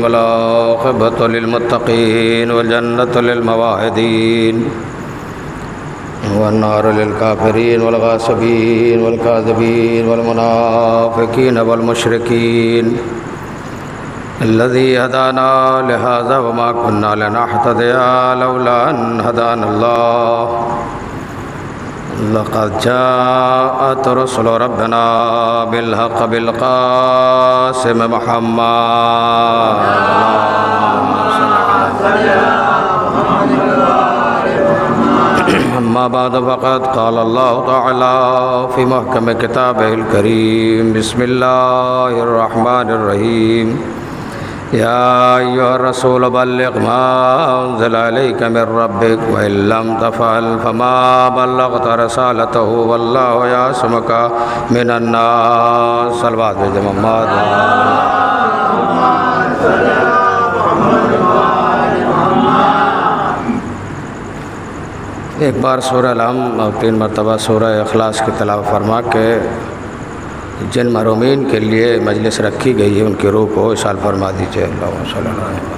والعاقبة للمتقين والجنة للموعدين والنار للكافرين والغاصبين والكاذبين والمنافقين والمشركين الذي هدانا لهذا وما كنا لنهتدي لولا أن هدانا الله لقد جاءت رسل ربنا بالحق بالقاسم محمد أما بعد فقد قال الله تعالى في محكم كتابه الكريم بسم الله الرحمن الرحيم يا أيها الرسول بلغ ما أنزل عليك من ربك وإن لم تفعل فما بلغت رسالته والله يعصمك من الناس صلوات محمد ایک بار سورہ الحم اور 3 مرتبہ سورہ اخلاص کی تلاوت فرما کے جن محرومین کے لیے مجلس رکھی گئی ہے ان کی روح کو اصال فرما دیجیے اللہم صلی اللہ علیہ وسلم.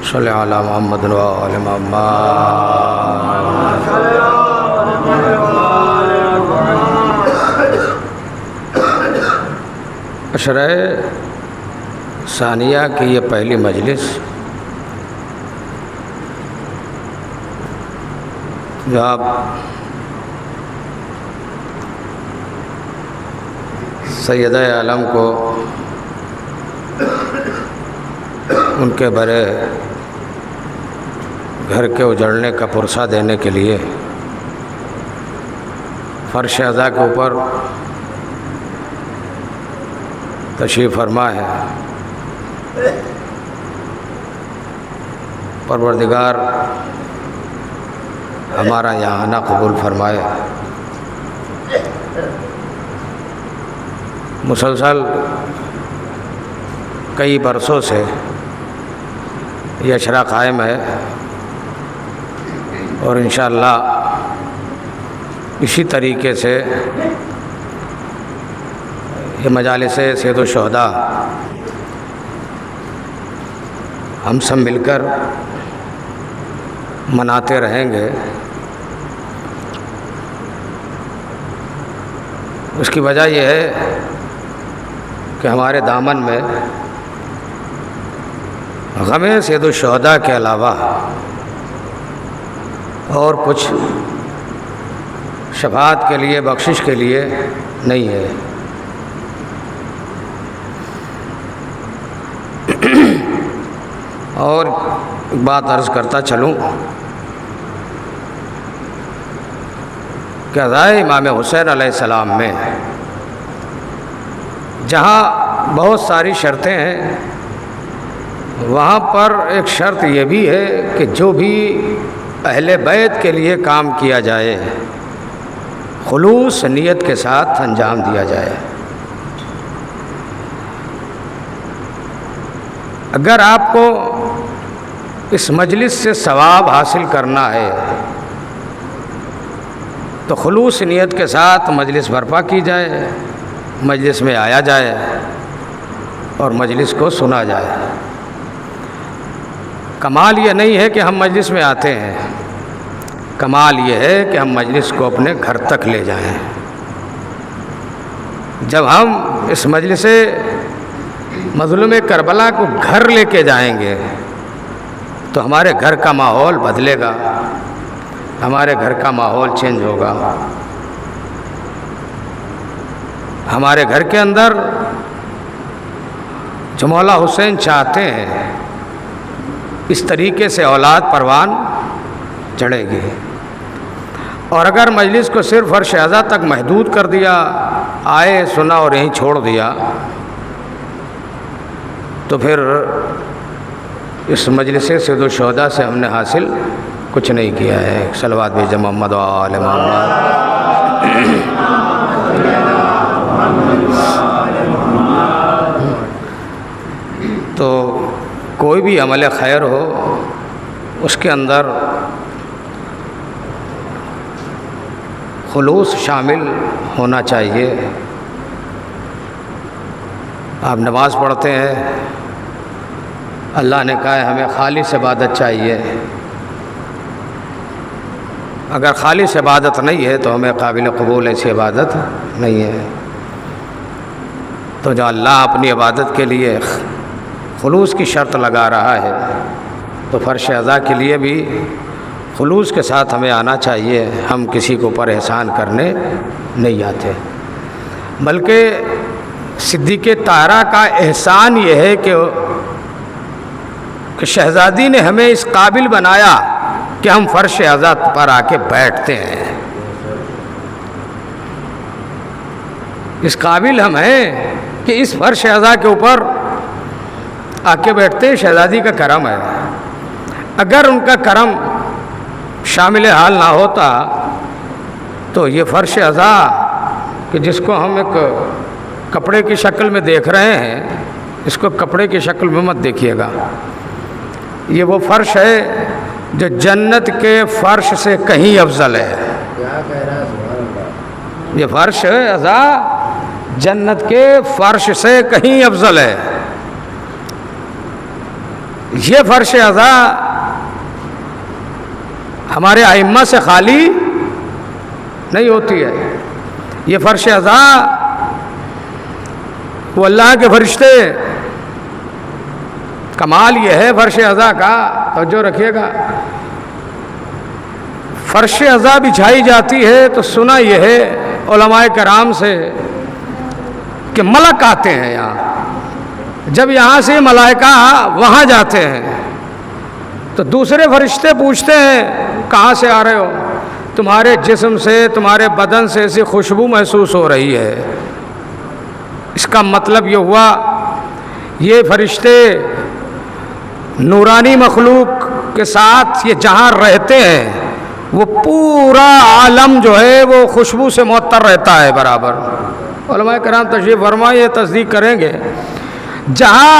صلی علی محمد و آل محمد. عشرہ ثانیہ کی یہ پہلی مجلس جو آپ سیدہ عالم کو ان کے برے گھر کے اجڑنے کا پرسہ دینے کے لیے فرش اعضاء کے اوپر تشریف فرما ہے. پروردگار ہمارا یہاں آنا قبول فرمائے. مسلسل کئی برسوں سے یہ اشرا قائم ہے اور انشاءاللہ اسی طریقے سے یہ مجالس سید الشہداء ہم سب مل کر مناتے رہیں گے. اس کی وجہ یہ ہے کہ ہمارے دامن میں غم سید الشہداء کے علاوہ اور کچھ شفاعت کے لیے بخشش کے لیے نہیں ہے. اور ایک بات عرض کرتا چلوں کہ عزائے امام حسین علیہ السلام میں جہاں بہت ساری شرطیں ہیں وہاں پر ایک شرط یہ بھی ہے کہ جو بھی اہل بیت کے لیے کام کیا جائے خلوص نیت کے ساتھ انجام دیا جائے. اگر آپ کو اس مجلس سے ثواب حاصل کرنا ہے تو خلوص نیت کے ساتھ مجلس برپا کی جائے, مجلس میں آیا جائے اور مجلس کو سنا جائے. کمال یہ نہیں ہے کہ ہم مجلس میں آتے ہیں، کمال یہ ہے کہ ہم مجلس کو اپنے گھر تک لے جائیں۔ جب ہم اس مجلس مظلوم کربلا کو گھر لے کے جائیں گے تو ہمارے گھر کا ماحول بدلے گا، ہمارے گھر کا ماحول چینج ہوگا۔ ہمارے گھر کے اندر جو مولا حسین چاہتے ہیں اس طریقے سے اولاد پروان چڑھے گی۔ اور اگر مجلس کو صرف فرش اعضاء تک محدود کر دیا، آئے سنا اور یہیں چھوڑ دیا، تو پھر اس مجلس سید الشہداء سے ہم نے حاصل کچھ نہیں کیا ہے۔ صلوات بھیجیں محمد و آل محمد۔ تو کوئی بھی عمل خیر ہو اس کے اندر خلوص شامل ہونا چاہیے۔ آپ نماز پڑھتے ہیں، اللہ نے کہا ہے ہمیں خالص عبادت چاہیے۔ اگر خالص عبادت نہیں ہے تو ہمیں قابل قبول ایسی عبادت نہیں ہے۔ تو جو اللہ اپنی عبادت کے لیے خلوص کی شرط لگا رہا ہے، تو فرش اعضاء کے لیے بھی خلوص کے ساتھ ہمیں آنا چاہیے۔ ہم کسی کو پر احسان کرنے نہیں آتے، بلکہ صدیق طاہرہ کا احسان یہ ہے کہ شہزادی نے ہمیں اس قابل بنایا کہ ہم فرش اعضاء پر آ کے بیٹھتے ہیں۔ اس قابل ہم ہیں کہ اس فرش اعضاء کے اوپر آ کے بیٹھتے ہیں۔ شہزادی کا کرم ہے۔ اگر ان کا کرم شامل حال نہ ہوتا تو یہ فرش اعضاء کہ جس کو ہم ایک کپڑے کی شکل میں دیکھ رہے ہیں، اس کو کپڑے کی شکل میں مت دیکھیے گا۔ یہ وہ فرش ہے جو جنت کے فرش سے کہیں افضل ہے۔ یہ فرش اعضاء جنت کے فرش سے کہیں افضل ہے۔ یہ فرش اعضاء ہمارے ائمہ سے خالی نہیں ہوتی ہے۔ یہ فرش اعضاء وہ اللہ کے فرشتے، کمال یہ ہے فرش اعضاء کا، توجہ رکھیے گا، فرش اعضاء بچھائی جاتی ہے تو سنا یہ ہے علماء کرام سے کہ ملک آتے ہیں یہاں۔ جب یہاں سے ملائکہ وہاں جاتے ہیں تو دوسرے فرشتے پوچھتے ہیں کہاں سے آ رہے ہو؟ تمہارے جسم سے، تمہارے بدن سے ایسی خوشبو محسوس ہو رہی ہے۔ اس کا مطلب یہ ہوا یہ فرشتے نورانی مخلوق کے ساتھ یہ جہاں رہتے ہیں وہ پورا عالم جو ہے وہ خوشبو سے معطر رہتا ہے برابر۔ علماء کرام تشریف فرما یہ تصدیق کریں گے، جہاں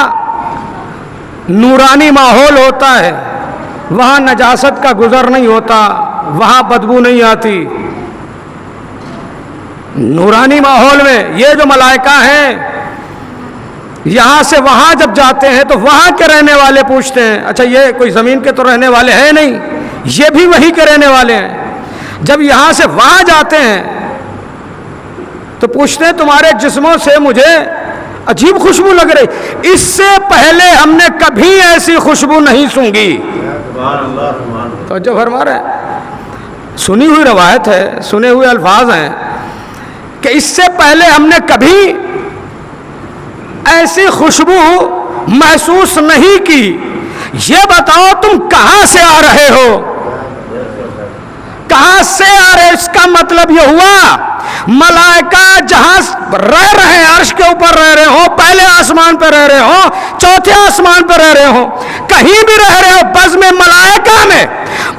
نورانی ماحول ہوتا ہے وہاں نجاست کا گزر نہیں ہوتا، وہاں بدبو نہیں آتی۔ نورانی ماحول میں یہ جو ملائکہ ہیں یہاں سے وہاں جب جاتے ہیں تو وہاں کے رہنے والے پوچھتے ہیں اچھا یہ کوئی زمین کے تو رہنے والے ہیں نہیں، یہ بھی وہیں کے رہنے والے ہیں۔ جب یہاں سے وہاں جاتے ہیں تو پوچھتے ہیں تمہارے جسموں سے مجھے عجیب خوشبو لگ رہی، اس سے پہلے ہم نے کبھی ایسی خوشبو نہیں سونگی۔ تو جو فرما رہے ہیں، سنی ہوئی روایت ہے، سنے ہوئے الفاظ ہیں کہ اس سے پہلے ہم نے کبھی ایسی خوشبو محسوس نہیں کی۔ یہ بتاؤ تم کہاں سے آ رہے ہو؟ کہاں سے آ رہے؟ اس کا مطلب یہ ہوا ملائکہ جہاں رہ رہے ہیں، عرش کے اوپر رہ رہے ہوں، پہلے آسمان پہ رہ رہے ہوں، چوتھے آسمان پہ رہ رہے ہوں، کہیں بھی رہ رہے ہو، بزم ملائکہ میں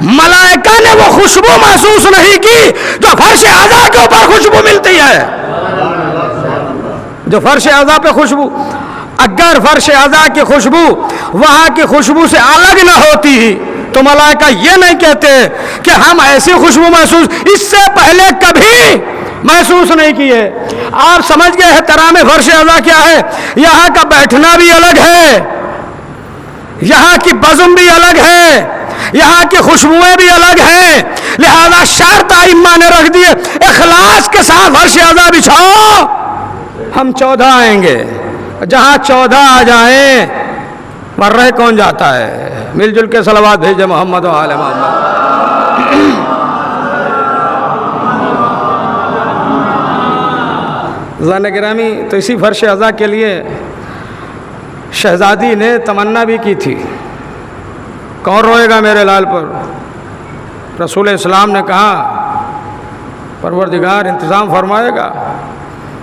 ملائکہ نے وہ خوشبو محسوس نہیں کی جو فرش اعضاء کے اوپر خوشبو ملتی ہے۔ جو فرش اعضاء پہ خوشبو، اگر فرش اعضاء کی خوشبو وہاں کی خوشبو سے الگ نہ ہوتی تو ملائکہ یہ نہیں کہتے کہ ہم ایسی خوشبو محسوس اس سے پہلے کبھی محسوس نہیں کی ہے۔ آپ سمجھ گئے احترام فرش اعضاء کیا ہے؟ یہاں کا بیٹھنا بھی الگ ہے، یہاں کی بزم بھی الگ ہے، یہاں کی خوشبوئیں بھی الگ ہیں، لہذا شرط ائمہ نے رکھ دی اخلاص کے ساتھ فرش اعضاء بچھاؤ، ہم 14 آئیں گے، جہاں 14 آ جائیں ورہ کون جاتا ہے؟ مل جل کے صلوات بھیجے محمد و آل محمد۔ زان گرامی، تو اسی فرش اعضاء کے لیے شہزادی نے تمنا بھی کی تھی، کون روئے گا میرے لال پر؟ رسول اسلام نے کہا پروردگار انتظام فرمائے گا۔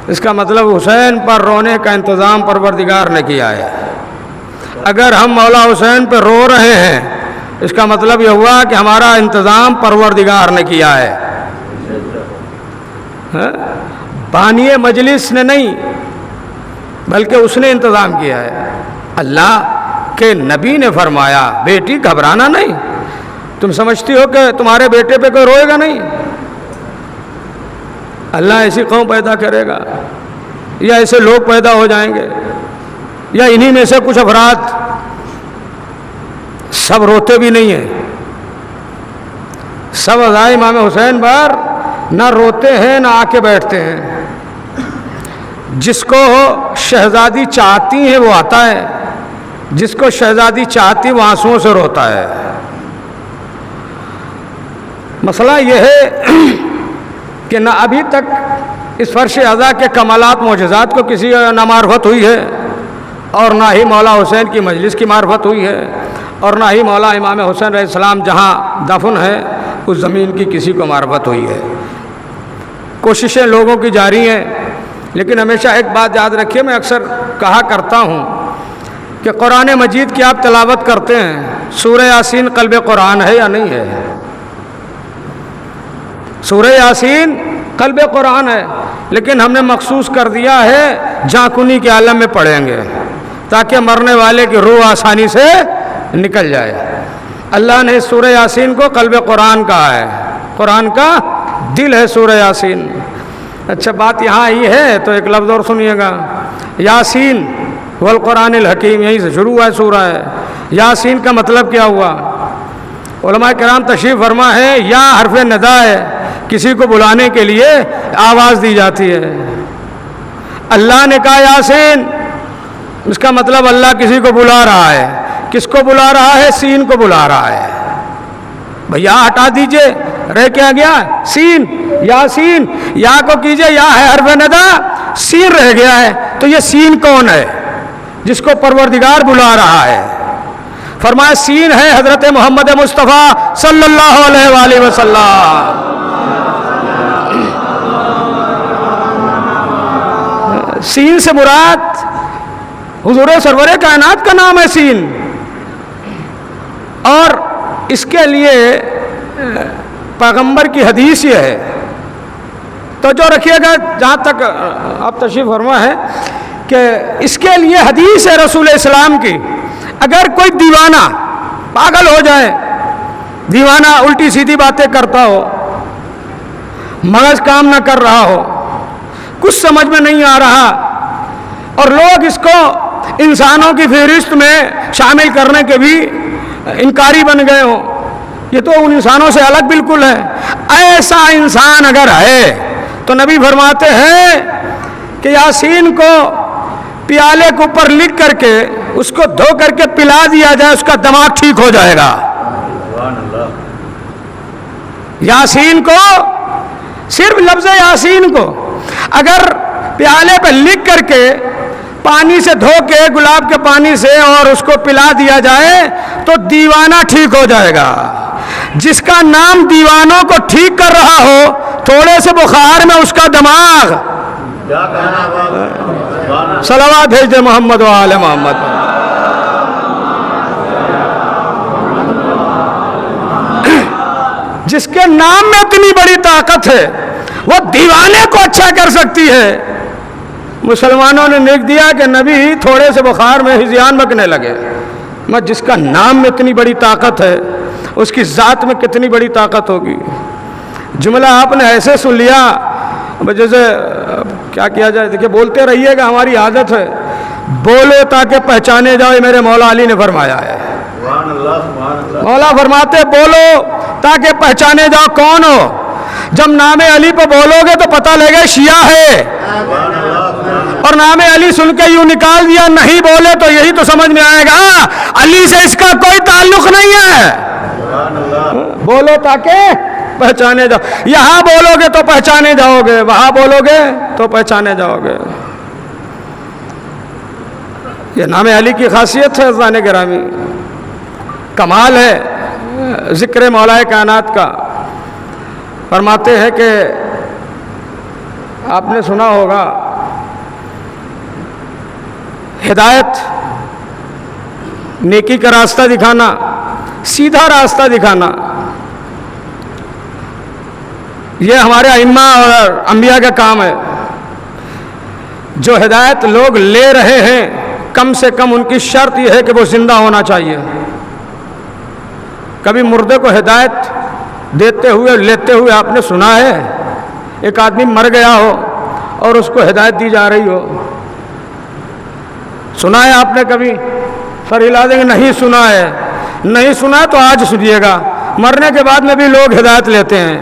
اس کا مطلب حسین پر رونے کا انتظام پروردگار نے کیا ہے۔ اگر ہم مولا حسین پہ رو رہے ہیں اس کا مطلب یہ ہوا کہ ہمارا انتظام پروردگار نے کیا ہے، بانی مجلس نے نہیں بلکہ اس نے انتظام کیا ہے۔ اللہ کے نبی نے فرمایا بیٹی گھبرانا نہیں، تم سمجھتی ہو کہ تمہارے بیٹے پہ کوئی روئے گا نہیں؟ اللہ ایسی قوم پیدا کرے گا یا ایسے لوگ پیدا ہو جائیں گے یا انہی میں سے کچھ افراد، سب روتے بھی نہیں ہیں، سب ازائے امام حسین پر نہ روتے ہیں نہ آ کے بیٹھتے ہیں۔ جس کو شہزادی چاہتی ہے وہ آتا ہے، جس کو شہزادی چاہتی وہ آنسوؤں سے روتا ہے۔ مسئلہ یہ ہے کہ نہ ابھی تک اس فرش اعضا کے کمالات معجزات کو کسی نہ معرفت ہوئی ہے، اور نہ ہی مولا حسین کی مجلس کی معرفت ہوئی ہے، اور نہ ہی مولا امام حسین علیہ السلام جہاں دفن ہے اس زمین کی کسی کو معرفت ہوئی ہے۔ کوششیں لوگوں کی جاری ہیں، لیکن ہمیشہ ایک بات یاد رکھیے، میں اکثر کہا کرتا ہوں کہ قرآن مجید کی آپ تلاوت کرتے ہیں، سورہ یاسین قلب قرآن ہے یا نہیں ہے؟ سورہ یاسین قلب قرآن ہے، لیکن ہم نے مخصوص کر دیا ہے جھانکنی کے عالم میں پڑھیں گے تاکہ مرنے والے کی روح آسانی سے نکل جائے۔ اللہ نے سورہ یاسین کو قلب قرآن کہا ہے، قرآن کا دل ہے سورہ یاسین۔ اچھا بات یہاں آئی ہے تو ایک لفظ اور سنیے گا، یاسین والقرآن الحکیم، یہیں سے شروع ہوا ہے سورہ ہے۔ یاسین کا مطلب کیا ہوا؟ علماء کرام تشریف فرما ہے یا حرف ندا ہے، کسی کو بلانے کے لیے آواز دی جاتی ہے۔ اللہ نے کہا یاسین، اس کا مطلب اللہ کسی کو بلا رہا ہے۔ کس کو بلا رہا ہے؟ سین کو بلا رہا ہے۔ بھیا ہٹا دیجئے، رہ کیا گیا؟ سین، یاسین، یا کو کیجئے، یا ہے حرف ندا، سین رہ گیا ہے۔ تو یہ سین کون ہے جس کو پروردگار بلا رہا ہے؟ فرمایا سین ہے حضرت محمد مصطفیٰ صلی اللہ علیہ وآلہ وسلم۔ سین سے مراد حضور سرور کائنات کا نام ہے سین، اور اس کے لیے پیغمبر کی حدیث یہ ہے، تو جو رکھیے گا جہاں تک آپ تشریف فرما ہے کہ اس کے لیے حدیث ہے رسول اسلام کی، اگر کوئی دیوانہ پاگل ہو جائے، دیوانہ الٹی سیدھی باتیں کرتا ہو، مغز کام نہ کر رہا ہو، کچھ سمجھ میں نہیں آ رہا، اور لوگ اس کو انسانوں کی فہرست میں شامل کرنے کے بھی انکاری بن گئے ہوں، یہ تو ان انسانوں سے الگ بالکل ہے، ایسا انسان اگر ہے تو نبی فرماتے ہیں کہ یاسین کو پیالے کے اوپر لکھ کر کے اس کو دھو کر کے پلا دیا جائے، اس کا دماغ ٹھیک ہو جائے گا۔ یاسین کو، صرف لفظ یاسین کو اگر پیالے پہ لکھ کر کے پانی سے دھو کے، گلاب کے پانی سے، اور اس کو پلا دیا جائے تو دیوانہ ٹھیک ہو جائے گا۔ جس کا نام دیوانوں کو ٹھیک کر رہا ہو، تھوڑے سے بخار میں اس کا دماغ، صلوات بھیج دے محمد و آل محمد۔ جس کے نام میں اتنی بڑی طاقت ہے وہ دیوانے کو اچھا کر سکتی ہے۔ مسلمانوں نے لکھ دیا کہ نبی تھوڑے سے بخار میں ہذیان بکنے لگے، میں جس کا نام میں اتنی بڑی طاقت ہے اس کی ذات میں کتنی بڑی طاقت ہوگی۔ جملہ آپ نے ایسے سن لیا جیسے کیا کیا جائے، دیکھیں بولتے رہیے گا، ہماری عادت ہے، بولو تاکہ پہچانے جاؤ، میرے مولا علی نے فرمایا ہے۔ مولا فرماتے بولو تاکہ پہچانے جاؤ کون ہو۔ جب نام علی پہ بولو گے تو پتہ لگے شیعہ ہے، اور نام علی سن کے یوں نکال دیا، نہیں بولے تو یہی تو سمجھ میں آئے گا علی سے اس کا کوئی تعلق نہیں ہے۔ بولو تاکہ پہچانے جاؤ، یہاں بولو گے تو پہچانے جاؤ گے، وہاں بولو گے تو پہچانے جاؤ گے۔ یہ نام علی کی خاصیت ہے عزیزان گرامی، کمال ہے ذکر مولا کائنات کا۔ فرماتے ہیں کہ آپ نے سنا ہوگا ہدایت نیکی کا راستہ دکھانا، سیدھا راستہ دکھانا، یہ ہمارے ائمہ اور انبیاء کا کام ہے۔ جو ہدایت لوگ لے رہے ہیں کم سے کم ان کی شرط یہ ہے کہ وہ زندہ ہونا چاہیے۔ کبھی مردے کو ہدایت دیتے ہوئے لیتے ہوئے آپ نے سنا ہے؟ ایک آدمی مر گیا ہو اور اس کو ہدایت دی جا رہی ہو، سنا ہے آپ نے کبھی؟ سر ہلا دیں گے نہیں سنا ہے۔ نہیں سنا ہے تو آج سنیے گا، مرنے کے بعد میں بھی لوگ ہدایت لیتے ہیں۔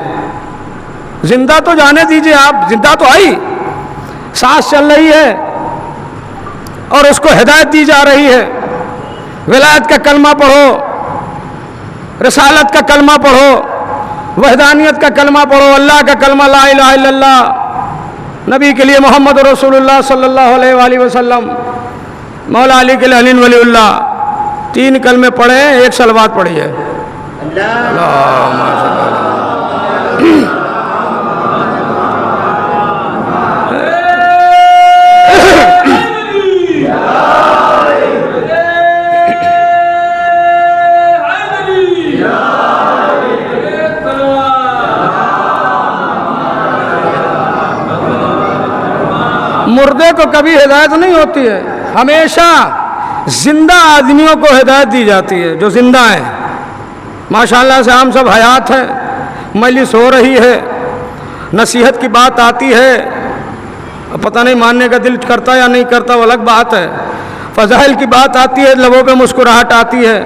زندہ تو جانے دیجئے، آپ زندہ تو آئی، سانس چل رہی ہے اور اس کو ہدایت دی جا رہی ہے، ولایت کا کلمہ پڑھو، رسالت کا کلمہ پڑھو، وحدانیت کا کلمہ پڑھو، اللہ کا کلمہ لا الہ الا اللہ، نبی کے لیے محمد رسول اللہ صلی اللہ علیہ وآلہ وسلم، مولا علی کے لیے علی ولی اللہ، 3 کلمے پڑھیں، 1 صلوات پڑھیے۔ مردے کو کبھی ہدایت نہیں ہوتی ہے، ہمیشہ زندہ آدمیوں کو ہدایت دی جاتی ہے، جو زندہ ہیں۔ ماشاءاللہ سے ہم سب حیات ہیں، مجلس ہو رہی ہے، نصیحت کی بات آتی ہے، پتہ نہیں ماننے کا دل کرتا یا نہیں کرتا وہ الگ بات ہے، فضائل کی بات آتی ہے، لبوں پہ مسکراہٹ آتی ہے،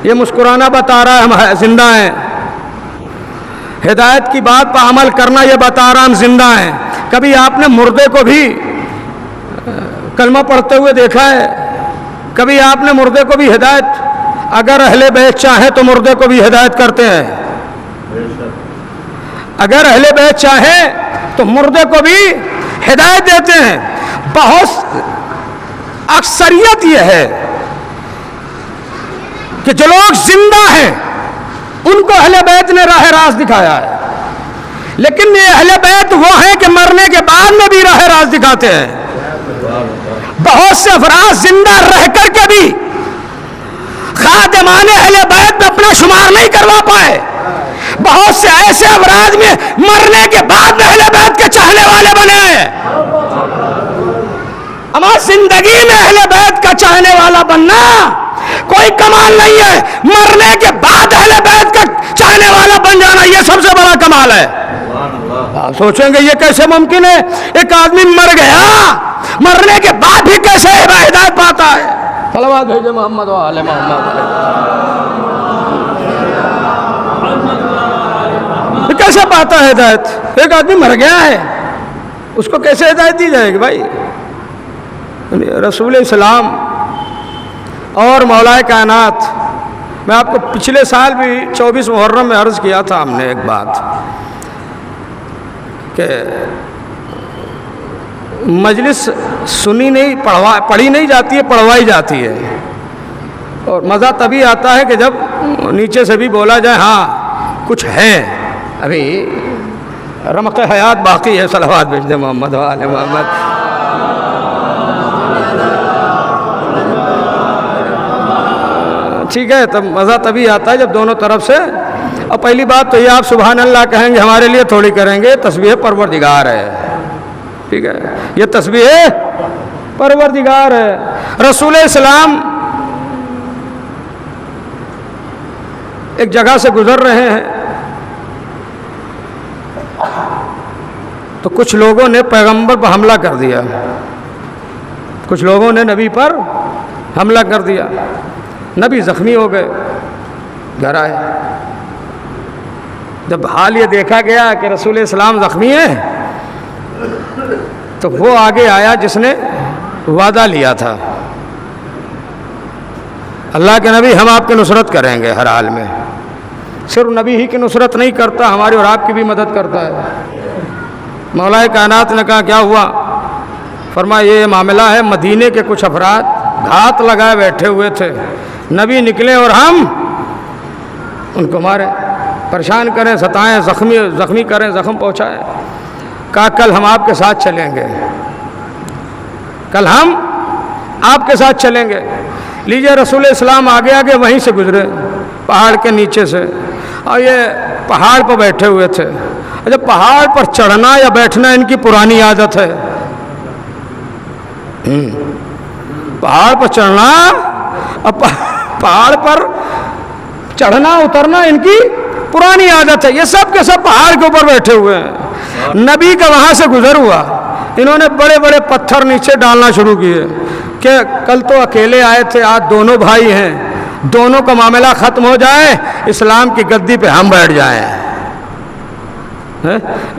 یہ مسکرانا بتا رہا ہے ہم زندہ ہیں۔ ہدایت کی بات پر عمل کرنا یہ بتا رہا ہم زندہ ہیں۔ کبھی آپ نے مردے کو بھی کلمہ پڑھتے ہوئے دیکھا ہے؟ کبھی آپ نے مردے کو بھی ہدایت، اگر اہل بیت چاہیں تو مردے کو بھی ہدایت کرتے ہیں، اگر اہل بیت چاہیں تو مردے کو بھی ہدایت دیتے ہیں۔ بہت اکثریت یہ ہے کہ جو لوگ زندہ ہیں ان کو اہل بیت نے راہ راست دکھایا ہے، لیکن یہ اہل بیت وہ ہیں کہ مرنے کے بعد میں بھی راہ راست دکھاتے ہیں۔ بہت سے افراد زندہ رہ کر کے بھی خادمان اہل بیت میں اپنا شمار نہیں کروا پائے، بہت سے ایسے افراد میں مرنے کے بعد میں اہل بیت کے چاہنے والے بنے ہیں۔ اما زندگی میں اہل بیت کا چاہنے والا بننا کوئی کمال نہیں ہے، مرنے کے بعد اہل بیت کا چاہنے والا بن جانا یہ سب سے بڑا کمال ہے۔ سوچیں گے یہ کیسے ممکن ہے؟ ایک آدمی مر گیا، مرنے کے بعد بھی کیسے ہدایت پاتا ہے؟ صلوات بھیجے محمد و آل محمد۔ کیسے پاتا ہے ہدایت؟ ایک آدمی مر گیا ہے، اس کو کیسے ہدایت دی جائے گی بھائی؟ رسول اسلام اور مولا کائنات، میں آپ کو پچھلے سال بھی 24 محرم میں عرض کیا تھا ہم نے ایک بات کہ مجلس سنی نہیں پڑھی نہیں جاتی ہے، پڑھوائی جاتی ہے، اور مزہ تبھی آتا ہے کہ جب نیچے سے بھی بولا جائے ہاں کچھ ہے، ابھی رمق حیات باقی ہے۔ صلوات بھیج دے محمد و آل محمد۔ ٹھیک ہے، تب مزہ تبھی آتا ہے جب دونوں طرف سے، اور پہلی بات تو یہ آپ سبحان اللہ کہیں گے، ہمارے لیے تھوڑی کریں گے، تسبیح پروردگار ہے، ٹھیک ہے، یہ تسبیح پروردگار ہے۔ رسول اسلام ایک جگہ سے گزر رہے ہیں تو کچھ لوگوں نے پیغمبر پر حملہ کر دیا، کچھ لوگوں نے نبی پر حملہ کر دیا، نبی زخمی ہو گئے، گھر آئے۔ جب حال یہ دیکھا گیا کہ رسول اسلام زخمی ہیں تو وہ آگے آیا جس نے وعدہ لیا تھا، اللہ کے نبی ہم آپ کی نصرت کریں گے ہر حال میں۔ صرف نبی ہی کی نصرت نہیں کرتا، ہماری اور آپ کی بھی مدد کرتا ہے۔ مولا کائنات نے کہا کیا ہوا؟ فرمایا یہ معاملہ ہے، مدینے کے کچھ افراد گھات لگائے بیٹھے ہوئے تھے، نبی نکلے اور ہم ان کو مارے، پریشان کریں، ستائیں، زخمی کریں، زخم پہنچائیں۔ کہا کل ہم آپ کے ساتھ چلیں گے، کل ہم آپ کے ساتھ چلیں گے۔ لیجئے رسول اسلام آگے آگے وہیں سے گزرے، پہاڑ کے نیچے سے، اور یہ پہاڑ پر بیٹھے ہوئے تھے۔ اچھا، پہاڑ پر چڑھنا یا بیٹھنا ان کی پرانی عادت ہے۔ پہاڑ پر چڑھنا اور پہاڑ پر چڑھنا اترنا ان کی پرانی عادت ہے۔ یہ سب کے سب پہاڑ کے اوپر بیٹھے ہوئے ہیں۔ نبی کا وہاں سے گزر ہوا، انہوں نے بڑے بڑے پتھر نیچے ڈالنا شروع کیے کہ کل تو اکیلے آئے تھے، آج دونوں بھائی ہیں، دونوں کا معاملہ ختم ہو جائے، اسلام کی گدی پہ ہم بیٹھ جائیں،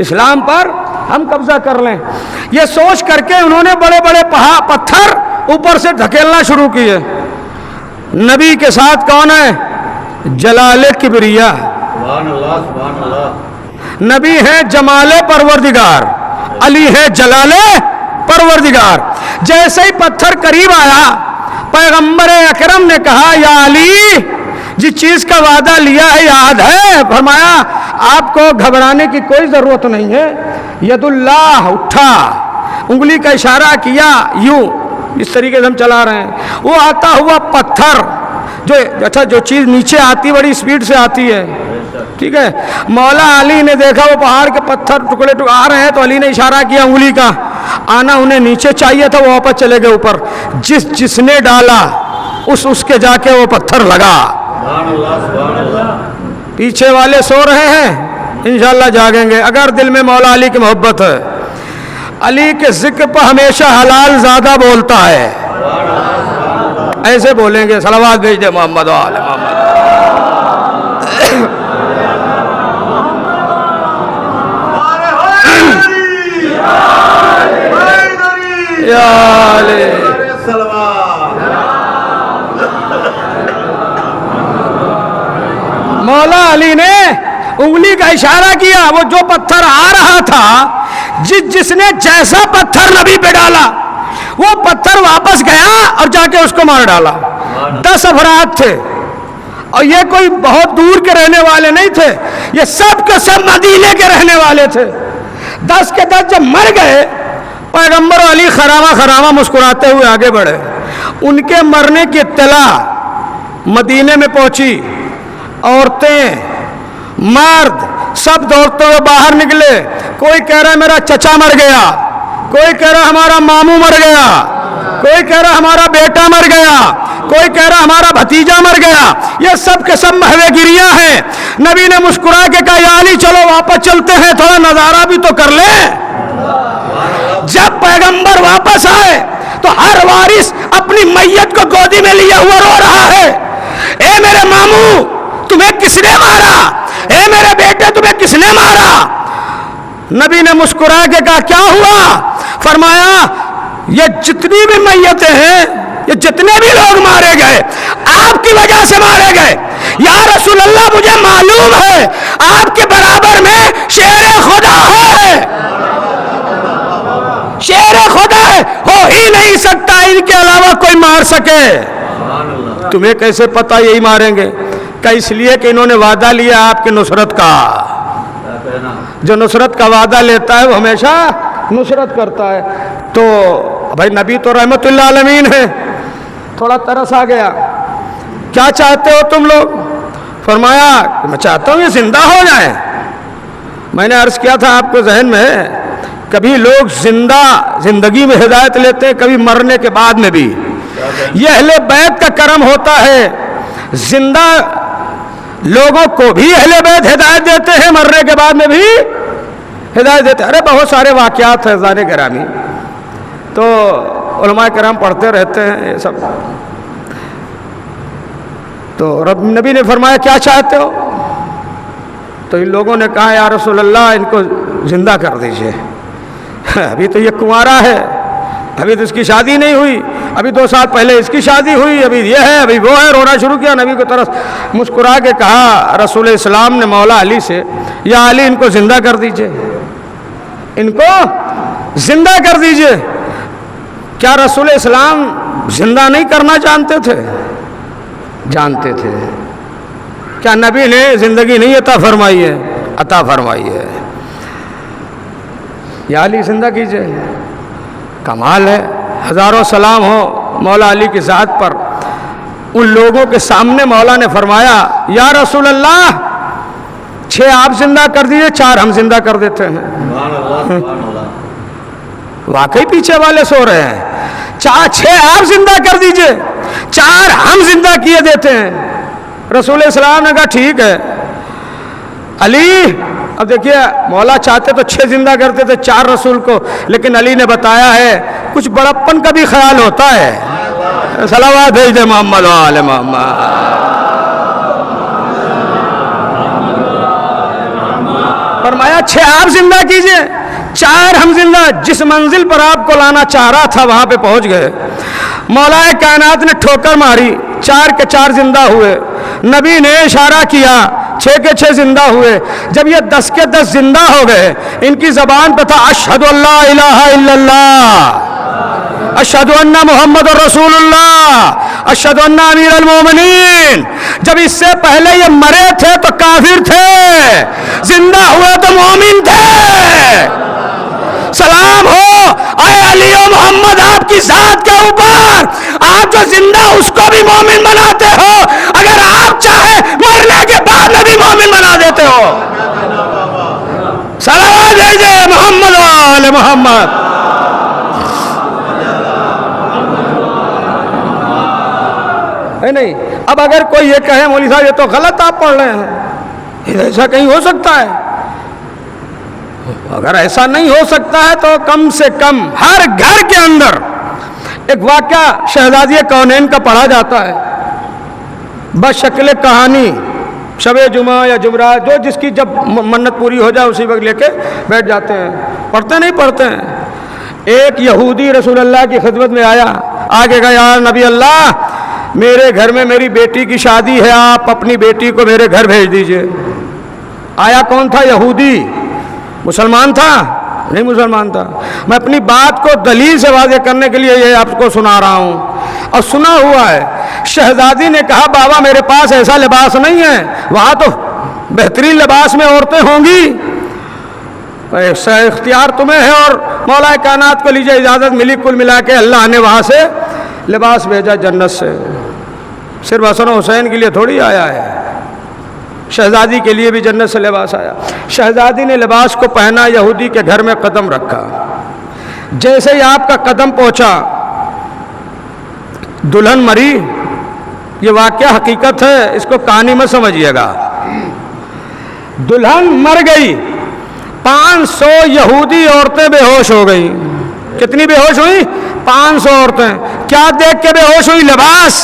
اسلام پر ہم قبضہ کر لیں۔ یہ سوچ کر کے انہوں نے بڑے بڑے پتھر اوپر سے دھکیلنا شروع کیے۔ نبی کے ساتھ کون ہے؟ جلال کبریا، سبحان اللہ سبحان اللہ۔ نبی ہے جمال پروردگار، علی ہے جلال پروردگار۔ جیسے ہی پتھر قریب آیا، پیغمبر اکرم نے کہا یا علی، جس چیز کا وعدہ لیا ہے یاد ہے؟ فرمایا آپ کو گھبرانے کی کوئی ضرورت نہیں ہے۔ ید اللہ اٹھا، انگلی کا اشارہ کیا، یوں اس طریقے سے ہم چلا رہے ہیں، وہ آتا ہوا پتھر جو چیز نیچے آتی بڑی اسپیڈ سے آتی ہے، ٹھیک ہے۔ مولا علی نے دیکھا وہ پہاڑ کے پتھر ٹکڑے آ رہے ہیں، تو علی نے اشارہ کیا انگلی کا، آنا انہیں نیچے چاہیے تھا، وہ واپس چلے گئے اوپر۔ جس نے ڈالا اس کے جا کے وہ پتھر لگا۔ سبحان اللہ سبحان اللہ۔ پیچھے والے سو رہے ہیں، انشاءاللہ جاگیں گے اگر دل میں مولا علی کی محبت ہے۔ علی کے ذکر پر ہمیشہ حلال زیادہ بولتا ہے، ایسے بولیں گے صلوات بھیج دے محمد و آل محمد۔ یا علی مولا علی نے انگلی کا اشارہ کیا، وہ جو پتھر آ رہا تھا، جس نے جیسا پتھر نبی پہ ڈالا، وہ پتھر واپس گیا اور جا کے اس کو مار ڈالا۔ 10 افراد تھے، اور یہ کوئی بہت دور کے رہنے والے نہیں تھے، یہ سب کے سب مدینے کے رہنے والے تھے۔ 10 کے 10 جب مر گئے، پیغمبر علی خرامہ مسکراتے ہوئے آگے بڑھے۔ ان کے مرنے کی اطلاع مدینے میں پہنچی، عورتیں مرد سب دوڑتے ہوئے باہر نکلے۔ کوئی کہہ رہا ہے میرا چچا مر گیا، کوئی کہہ رہا ہمارا ماموں مر گیا، کوئی کہہ رہا ہمارا بیٹا مر گیا، کوئی کہہ رہا ہمارا بھتیجا مر گیا۔ یہ سب کے سب محوے گیریاں ہیں۔ نبی نے مسکرا کے کہا یا علی چلو واپس چلتے ہیں، تھوڑا نظارہ بھی تو کر لیں۔ جب پیغمبر واپس آئے تو ہر وارث اپنی میت کو گودی میں لیا ہوا رو رہا ہے، اے میرے ماموں تمہیں کس نے مارا، اے میرے بیٹے تمہیں کس نے مارا؟ نبی نے مسکرا کے کہا کیا ہوا؟ فرمایا یہ جتنی بھی میتیں ہیں، یہ جتنے بھی لوگ مارے گئے آپ کی وجہ سے مارے گئے۔ یا رسول اللہ مجھے معلوم ہے آپ کے برابر میں شیر خدا ہے، شیر خدا ہے، ہو ہی نہیں سکتا ان کے علاوہ کوئی مار سکے۔ تمہیں کیسے پتا یہی ماریں گے؟ کہ اس لیے کہ انہوں نے وعدہ لیا آپ کی نصرت کا۔ جو نصرت کا وعدہ لیتا ہے وہ ہمیشہ نصرت کرتا ہے۔ تو بھائی نبی تو رحمت اللہ عالمین ہے، تھوڑا ترس آ گیا، کیا چاہتے ہو تم لوگ؟ فرمایا کہ میں چاہتا ہوں یہ زندہ ہو جائیں۔ میں نے عرض کیا تھا آپ کو ذہن میں ہے، کبھی لوگ زندگی میں ہدایت لیتے ہیں، کبھی مرنے کے بعد میں بھی۔ یہ اہل بیت کا کرم ہوتا ہے، زندہ لوگوں کو بھی اہل بیت ہدایت دیتے ہیں، مرنے کے بعد میں بھی ہدایت دیتے ہیں۔ ارے بہت سارے واقعات ہیں زانے گرامی، تو علماء کرام پڑھتے رہتے ہیں یہ سب۔ تو نبی نے فرمایا کیا چاہتے ہو؟ تو ان لوگوں نے کہا یا رسول اللہ ان کو زندہ کر دیجئے، ابھی تو یہ کنوارا ہے، ابھی تو اس کی شادی نہیں ہوئی، ابھی 2 سال پہلے اس کی شادی ہوئی، ابھی یہ ہے ابھی وہ ہے۔ رونا شروع کیا، نبی کی طرف مسکرا کے کہا رسول اسلام نے مولا علی سے یا علی ان کو زندہ کر دیجئے، ان کو زندہ کر دیجئے۔ کیا رسول اسلام زندہ نہیں کرنا جانتے تھے؟ جانتے تھے۔ کیا نبی نے زندگی نہیں عطا فرمائی ہے؟ عطا فرمائی ہے۔ یا علی زندہ کیجئے. کمال ہے. ہزاروں سلام ہو مولا علی کی ذات پر. ان لوگوں کے سامنے مولا نے فرمایا یا رسول اللہ 6 آپ زندہ کر دیجئے 4 ہم زندہ کر دیتے ہیں. سبحان اللہ سبحان اللہ. واقعی پیچھے والے سو رہے ہیں. 6 آپ زندہ کر دیجئے 4 ہم زندہ کیے دیتے ہیں. رسول السلام نے کہا ٹھیک ہے علی. اب دیکھیے مولا چاہتے تو 6 زندہ کرتے تھے 4 رسول کو، لیکن علی نے بتایا ہے کچھ بڑپن کا بھی خیال ہوتا ہے. صلوات بھیج دے محمد و آل محمد. فرمایا 6 آپ زندہ کیجئے 4 ہم زندہ. جس منزل پر آپ کو لانا چاہ رہا تھا وہاں پہ پہنچ گئے. مولا کائنات نے ٹھوکر ماری 4 کے 4 زندہ ہوئے. نبی نے اشارہ کیا 6 کے 6 زندہ ہوئے. جب یہ 10 کے 10 زندہ ہو گئے ان کی زبان پہ تھا اشہد اللہ الہ الا اللہ، اشہد ان محمد رسول اللہ، اشہد ان امیر المومنین. جب اس سے پہلے یہ مرے تھے تو کافر تھے، زندہ ہوئے تو مومن تھے. سلام ہو اے علی و محمد آپ کی ذات کے اوپر. آپ جو زندہ اس کو بھی مومن بناتے ہو، اگر آپ چاہے مرنے کے بعد میں بھی مومن بنا دیتے ہو. صلوات بھیجئے محمد و آل محمد. ہے نہیں. اب اگر کوئی یہ کہے مولوی صاحب یہ تو غلط آپ پڑھ رہے ہیں، ایسا کہیں ہو سکتا ہے؟ اگر ایسا نہیں ہو سکتا ہے تو کم سے کم ہر گھر کے اندر ایک واقعہ شہزادی کونین کا پڑھا جاتا ہے بشکل کہانی. شب جمعہ یا جمعرات جو جس کی جب منت پوری ہو جائے اسی وقت لے کے بیٹھ جاتے ہیں. پڑھتے نہیں پڑھتے ہیں. ایک یہودی رسول اللہ کی خدمت میں آیا، آگے گا یا نبی اللہ میرے گھر میں میری بیٹی کی شادی ہے، آپ اپنی بیٹی کو میرے گھر بھیج دیجئے. آیا کون تھا؟ یہودی. مسلمان تھا؟ نہیں مسلمان تھا. میں اپنی بات کو دلیل سے واضح کرنے کے لیے یہ آپ کو سنا رہا ہوں اور سنا ہوا ہے. شہزادی نے کہا بابا میرے پاس ایسا لباس نہیں ہے، وہاں تو بہترین لباس میں عورتیں ہوں گی. ایسا اختیار تمہیں ہے اور مولا کائنات کو لیجیے اجازت ملی. کل ملا کے اللہ نے وہاں سے لباس بھیجا جنت سے. صرف حسن و حسین کے لیے تھوڑی آیا ہے، شہزادی کے لیے بھی جنت سے لباس آیا. شہزادی نے لباس کو پہنا، یہودی کے گھر میں قدم رکھا. جیسے ہی آپ کا قدم پہنچا دلہن مری. یہ واقعہ حقیقت ہے، اس کو کہانی میں سمجھیے گا. دلہن مر گئی. 500 یہودی عورتیں بے ہوش ہو گئی. کتنی بے ہوش ہوئی؟ 500 عورتیں. کیا دیکھ کے بے ہوش ہوئی؟ لباس.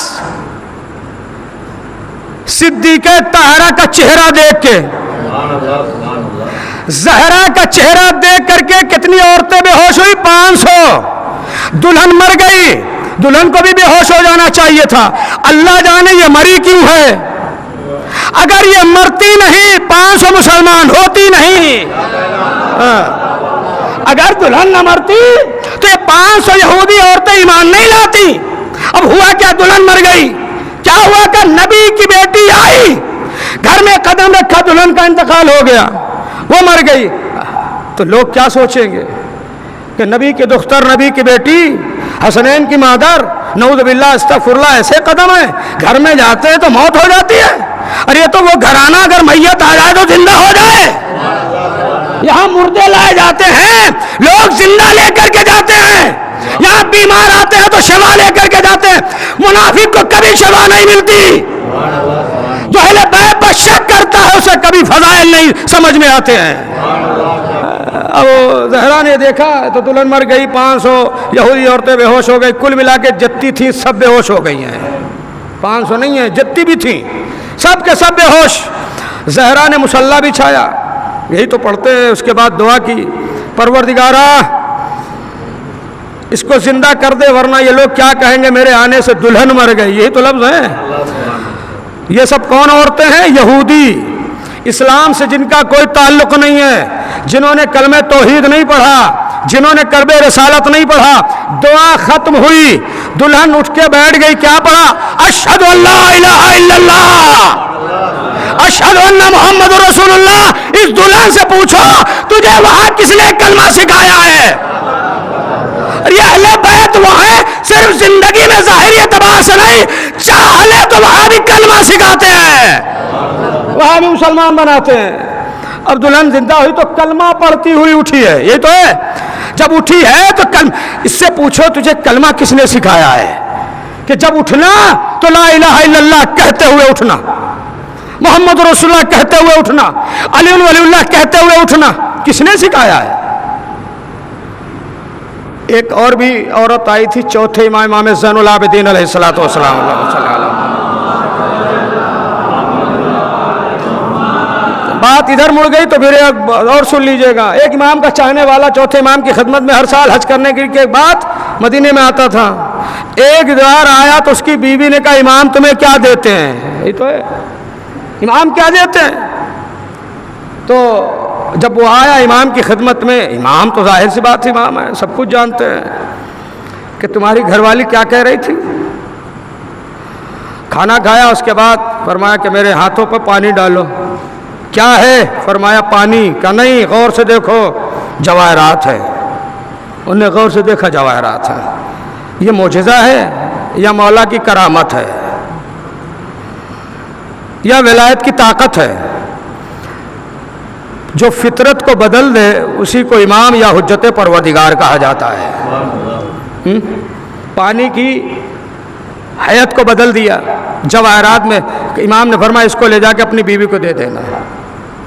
صدیقہ طاہرہ کا چہرہ دیکھ کے، زہرا کا چہرہ دیکھ کر کے کتنی عورتیں بے ہوش ہوئی؟ 500. دلہن مر گئی. دلہن کو بھی بے ہوش ہو جانا چاہیے تھا. اللہ جانے یہ مری کیوں ہے. اگر یہ مرتی نہیں 500 مسلمان ہوتی نہیں. اگر دلہن نہ مرتی تو یہ 500 یہودی عورتیں ایمان نہیں لاتی. اب ہوا کیا؟ دلہن مر گئی. کیا ہوا کہ نبی کی بیٹی آئی، گھر میں قدم رکھا، دلہن کا انتقال ہو گیا، وہ مر گئی. تو لوگ کیا سوچیں گے کہ نبی کے دختر، نبی کی بیٹی، حسنین کی مادر، نعوذ باللہ استغفر اللہ، ایسے قدم ہیں. گھر میں جاتے ہیں تو موت ہو جاتی ہے. اور یہ تو وہ گھرانہ اگر میت آ جائے تو زندہ ہو جائے. یہاں مردے لائے جاتے ہیں، لوگ زندہ لے کر کے جاتے ہیں. یہاں بیمار آتے ہیں تو شفا لے کر کے جاتے ہیں. منافق کو کبھی شفا نہیں ملتی. جو اہل بیت پر شک کرتا ہے اسے کبھی فضائل نہیں سمجھ میں آتے ہیں. اب زہرا نے دیکھا تو دلہن مر گئی. 500 یہودی عورتیں بے ہوش ہو گئی. کل ملا کے جتنی تھیں سب بے ہوش ہو گئی ہیں. 500 نہیں ہیں، جتنی بھی تھیں سب کے سب بے ہوش. زہرا نے مصلی بچھایا، یہی تو پڑھتے ہیں. اس کے بعد دعا کی، پروردگارا اس کو زندہ کر دے ورنہ یہ لوگ کیا کہیں گے میرے آنے سے دلہن مر گئی. یہی تو لفظ ہیں. یہ سب کون عورتیں ہیں؟ یہودی، اسلام سے جن کا کوئی تعلق نہیں ہے، جنہوں نے کلمہ توحید نہیں پڑھا، جنہوں نے کلمہ رسالت نہیں پڑھا. دعا ختم ہوئی، دلہن اٹھ کے بیٹھ گئی. کیا پڑھا؟ اشہد ان لا الہ الا اللہ اشہد ان محمد رسول اللہ، اس دلہن سے پوچھو تجھے وہاں کس نے کلمہ سکھایا ہے؟ یہ اہل بیت وہ ہیں صرف زندگی میں ظاہری اعتبار سے نہیں، چاہے تو وہاں بھی کلمہ سکھاتے ہیں، وہاں بھی مسلمان بناتے ہیں۔ اب دلہن زندہ ہوئی تو کلمہ پڑھتی ہوئی اٹھی ہے، یہ تو ہے، جب اٹھی ہے تو اس سے پوچھو تجھے کلمہ کس نے سکھایا ہے، کہ جب اٹھنا تو لا الہ الا اللہ کہتے ہوئے اٹھنا، محمد رسول اللہ کہتے ہوئے اٹھنا، علی ولی اللہ کہتے ہوئے اٹھنا، کس نے سکھایا ہے؟ ایک اور بھی عورت آئی تھی، چوتھے امام زین العابدین علیہ الصلوۃ والسلام، بات ادھر مڑ گئی تو پھر ایک اور سن لیجئے گا۔ ایک امام کا چاہنے والا چوتھے امام کی خدمت میں ہر سال حج کرنے کے بعد مدینے میں آتا تھا، ایک بار آیا تو اس کی بیوی نے کہا امام تمہیں کیا دیتے ہیں؟ یہ تو ہے، امام کیا دیتے ہیں؟ تو جب وہ آیا امام کی خدمت میں، امام تو ظاہر سی بات امام ہے، سب کچھ جانتے ہیں، کہ تمہاری گھر والی کیا کہہ رہی تھی؟ کھانا کھایا، اس کے بعد فرمایا کہ میرے ہاتھوں پہ پانی ڈالو۔ کیا ہے؟ فرمایا پانی کا نہیں، غور سے دیکھو جواہرات ہے۔ انہوں نے غور سے دیکھا، جواہرات ہے۔ یہ معجزہ ہے یا مولا کی کرامت ہے یا ولایت کی طاقت ہے؟ جو فطرت کو بدل دے اسی کو امام یا حجت پروردگار کہا جاتا ہے۔ پانی کی حیت کو بدل دیا جواہرات میں، امام نے فرمایا اس کو لے جا کے اپنی بیوی کو دے دینا،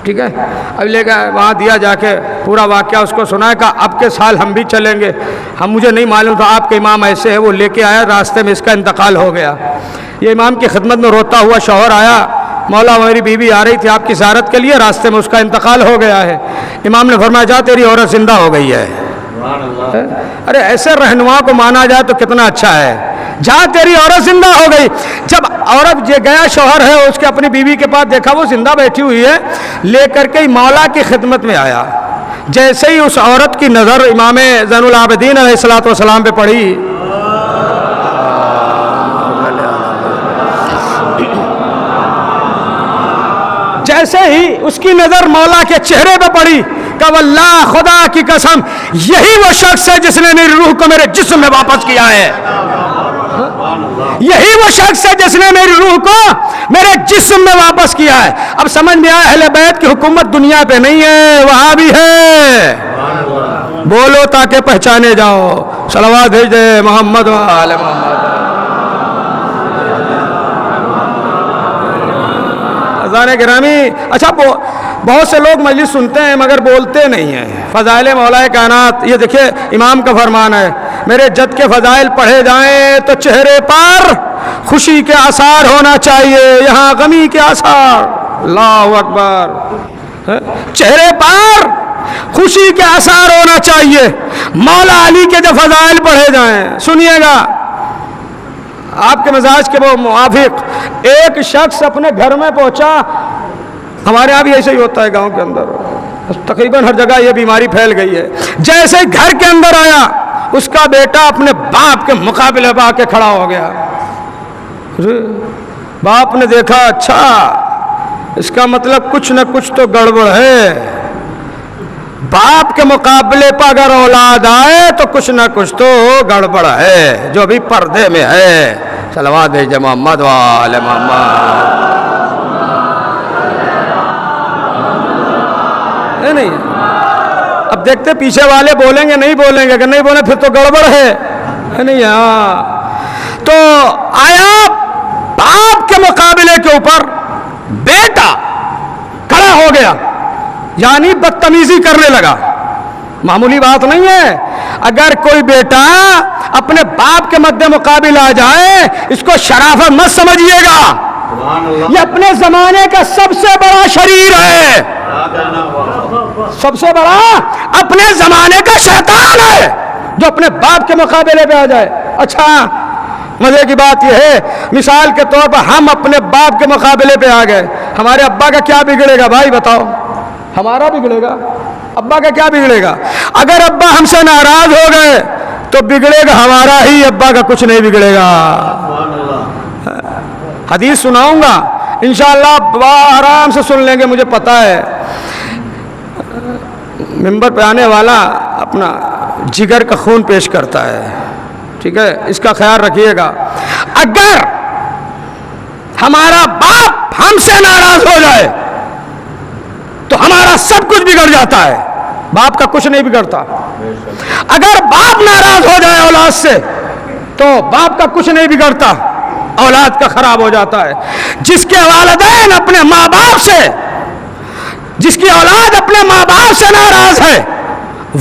ٹھیک ہے؟ اب لے گئے وہاں، دیا جا کے، پورا واقعہ اس کو سنایا، کہا اب کے سال ہم بھی چلیں گے، مجھے نہیں معلوم تھا آپ کے امام ایسے ہے۔ وہ لے کے آیا، راستے میں اس کا انتقال ہو گیا۔ یہ امام کی خدمت میں روتا ہوا شوہر آیا، مولا میری بیوی آ رہی تھی آپ کی زیارت کے لیے، راستے میں اس کا انتقال ہو گیا ہے۔ امام نے فرمایا جا تیری عورت زندہ ہو گئی ہے۔ ارے ایسے رہنما کو مانا جائے تو کتنا اچھا ہے، جا تیری عورت زندہ ہو گئی۔ جب عورت یہ گیا، شوہر ہے اس کے اپنی بیوی کے پاس، دیکھا وہ زندہ بیٹھی ہوئی ہے، لے کر کے مولا کی خدمت میں آیا۔ جیسے ہی اس عورت کی نظر امام زین العابدین علیہ الصلوۃ والسلام پہ پڑی، جیسے ہی اس کی نظر مولا کے چہرے پہ پڑی، کہ واللہ خدا کی قسم یہی وہ شخص ہے جس نے میری روح کو میرے جسم میں واپس کیا ہے، یہی وہ شخص ہے جس نے میری روح کو میرے جسم میں واپس کیا ہے۔ اب سمجھ میں آیا اہل بیت کی حکومت دنیا پہ نہیں ہے، وہاں بھی ہے۔ بولو تاکہ پہچانے جاؤ، صلوات بھیج دے محمد و آل محمد۔ اذان گرامی، اچھا بہت سے لوگ مجلس سنتے ہیں مگر بولتے نہیں ہیں۔ فضائل مولا کائنات، یہ دیکھیں امام کا فرمان ہے، میرے جد کے فضائل پڑھے جائیں تو چہرے پر خوشی کے آثار ہونا چاہیے، یہاں غمی کے آثار۔ اللہ اکبر، چہرے پر خوشی کے آثار ہونا چاہیے۔ مولا علی کے جو فضائل پڑھے جائیں، سنیے گا آپ کے مزاج کے وہ موافق۔ ایک شخص اپنے گھر میں پہنچا، ہمارے یہاں بھی ایسے ہی ہوتا ہے گاؤں کے اندر، تقریباً ہر جگہ یہ بیماری پھیل گئی ہے۔ جیسے گھر کے اندر آیا، اس کا بیٹا اپنے باپ کے مقابلے پہ آ کے کھڑا ہو گیا۔ باپ نے دیکھا، اچھا اس کا مطلب کچھ نہ کچھ تو گڑبڑ ہے، باپ کے مقابلے پر اگر اولاد آئے تو کچھ نہ کچھ تو گڑبڑ ہے، جو بھی پردے میں ہے۔ صلوات بھیجے محمد و آل محمد۔ نہیں، اب دیکھتے پیچھے والے بولیں گے نہیں بولیں گے، اگر نہیں بولیں پھر تو گڑبڑ ہے نہیں۔ ہاں تو آیا، باپ کے مقابلے کے اوپر بیٹا کھڑا ہو گیا، یعنی بدتمیزی کرنے لگا۔ معمولی بات نہیں ہے، اگر کوئی بیٹا اپنے باپ کے مد مقابل آ جائے، اس کو شرافت مت سمجھیے گا، یہ اپنے زمانے کا سب سے بڑا شریر ہے، سب سے بڑا اپنے زمانے کا شیطان ہے جو اپنے باپ کے مقابلے پہ آ جائے۔ اچھا مزے کی بات یہ ہے، مثال کے طور پر ہم اپنے باپ کے مقابلے پہ آ گئے، ہمارے ابا کا کیا بگڑے گا بھائی بتاؤ؟ ہمارا بگڑے گا، ابا کا کیا بگڑے گا؟ اگر ابا ہم سے ناراض ہو گئے تو بگڑے گا ہمارا ہی، ابا کا کچھ نہیں بگڑے گا۔ حدیث سناؤں گا، انشاءاللہ آرام سے سن لیں گے. مجھے پتہ ہے ممبر پہ آنے والا اپنا جگر کا خون پیش کرتا ہے, ٹھیک ہے, اس کا خیال رکھیے گا. اگر ہمارا باپ ہم سے ناراض ہو جائے تو ہمارا سب کچھ بگڑ جاتا ہے, باپ کا کچھ نہیں بگڑتا. اگر باپ ناراض ہو جائے اولاد سے تو باپ کا کچھ نہیں بگڑتا, اولاد کا خراب ہو جاتا ہے. جس کے والدین اپنے ماں باپ سے, جس کی اولاد اپنے ماں باپ سے ناراض ہے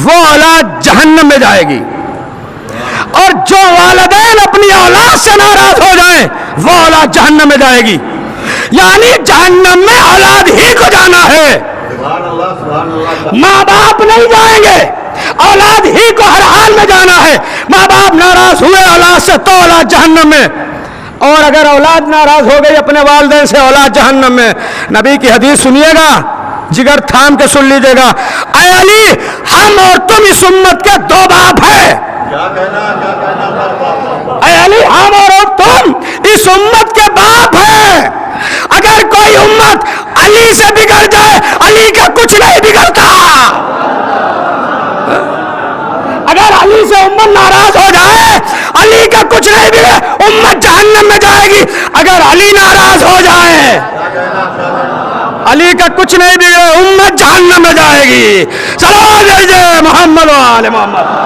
وہ اولاد جہنم میں جائے گی, اور جو والدین اپنی اولاد سے ناراض ہو جائیں وہ اولاد جہنم میں جائے گی. یعنی جہنم میں اولاد ہی کو جانا ہے, ماں باپ نہیں جائیں گے, اولاد ہی کو ہر حال میں جانا ہے. ماں باپ ناراض ہوئے اولاد سے تو اولاد جہنم میں, اور اگر اولاد ناراض ہو گئی اپنے والدین سے اولاد جہنم میں. نبی کی حدیث سنیے گا, جگر تھام کے سن لیجیے گا. اے علی, ہم اور تم اس امت کے دو باپ ہیں. اے علی, ہم اور تم اس امت کے باپ ہیں. اگر کوئی امت علی سے بگڑ جائے علی کا کچھ نہیں بگڑتا. اگر علی سے امت ناراض ہو جائے علی کا کچھ نہیں بگڑے, امت جہنم میں جائے گی. اگر علی ناراض ہو جائے علی کا کچھ نہیں بگڑے, امت جہنم میں جائے گی. صلوات علی محمد و آل محمد.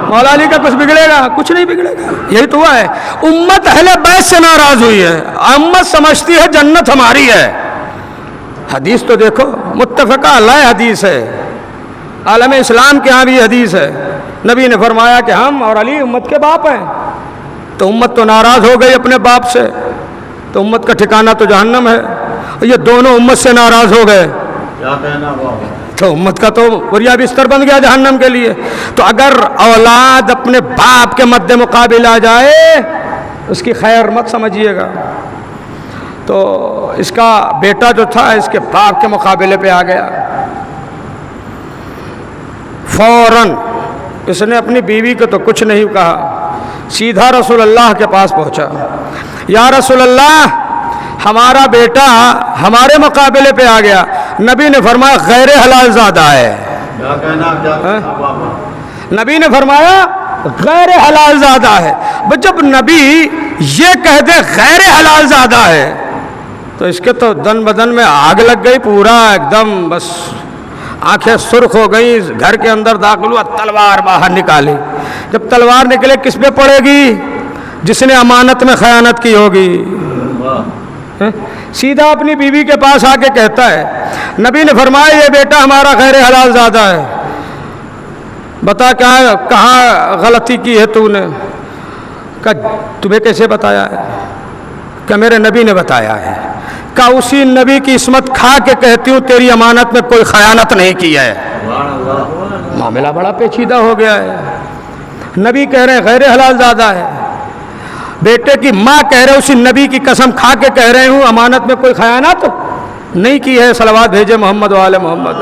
مولا علی کا کچھ بگڑے گا؟ کچھ نہیں بگڑے گا. یہی تو ہوا ہے, امت اہل بیت سے ناراض ہوئی ہے, امت سمجھتی ہے جنت ہماری ہے. حدیث تو دیکھو, متفقہ علیہ حدیث ہے, عالم اسلام کے ہاں بھی حدیث ہے. نبی نے فرمایا کہ ہم اور علی امت کے باپ ہیں. تو امت تو ناراض ہو گئی اپنے باپ سے, تو امت کا ٹھکانہ تو جہنم ہے. یہ دونوں امت سے ناراض ہو گئے تو امت کا تو بریا بستر بن گیا جہنم کے لیے. تو اگر اولاد اپنے باپ کے مد مقابل آ جائے اس کی خیر مت سمجھیے گا. تو اس کا بیٹا جو تھا اس کے باپ کے مقابلے پہ آ گیا. فوراً اس نے اپنی بیوی کو تو کچھ نہیں کہا, سیدھا رسول اللہ کے پاس پہنچا. یا رسول اللہ, ہمارا بیٹا ہمارے مقابلے پہ آ گیا. نبی نے فرمایا غیر حلال زادہ ہے. نبی نے فرمایا غیر حلال زادہ ہے. جب نبی یہ کہہ دے غیر حلال زادہ ہے تو اس کے تو دن بدن میں آگ لگ گئی, پورا ایک دم بس آنکھیں سرخ ہو گئی. گھر کے اندر داخل ہوا, تلوار باہر نکالی. جب تلوار نکلے کس پہ پڑے گی؟ جس نے امانت میں خیانت کی ہوگی. سیدھا اپنی بیوی کے پاس آ کے کہتا ہے, نبی نے فرمایا یہ بیٹا ہمارا غیر حلال زادہ ہے, بتا کہاں غلطی کی ہے تو نے؟ کہا تمہیں کیسے بتایا ہے؟ کہ میرے نبی نے بتایا ہے. کہا اسی نبی کی عصمت کھا کے کہتی ہوں تیری امانت میں کوئی خیانت نہیں کی ہے. معاملہ بڑا پیچیدہ ہو گیا ہے. نبی کہہ رہے ہیں غیر حلال زادہ ہے, بیٹے کی ماں کہہ رہے اسی نبی کی قسم کھا کے کہہ رہے ہوں امانت میں کوئی خیانت نہیں کی ہے. صلوات بھیجے محمد و آل محمد.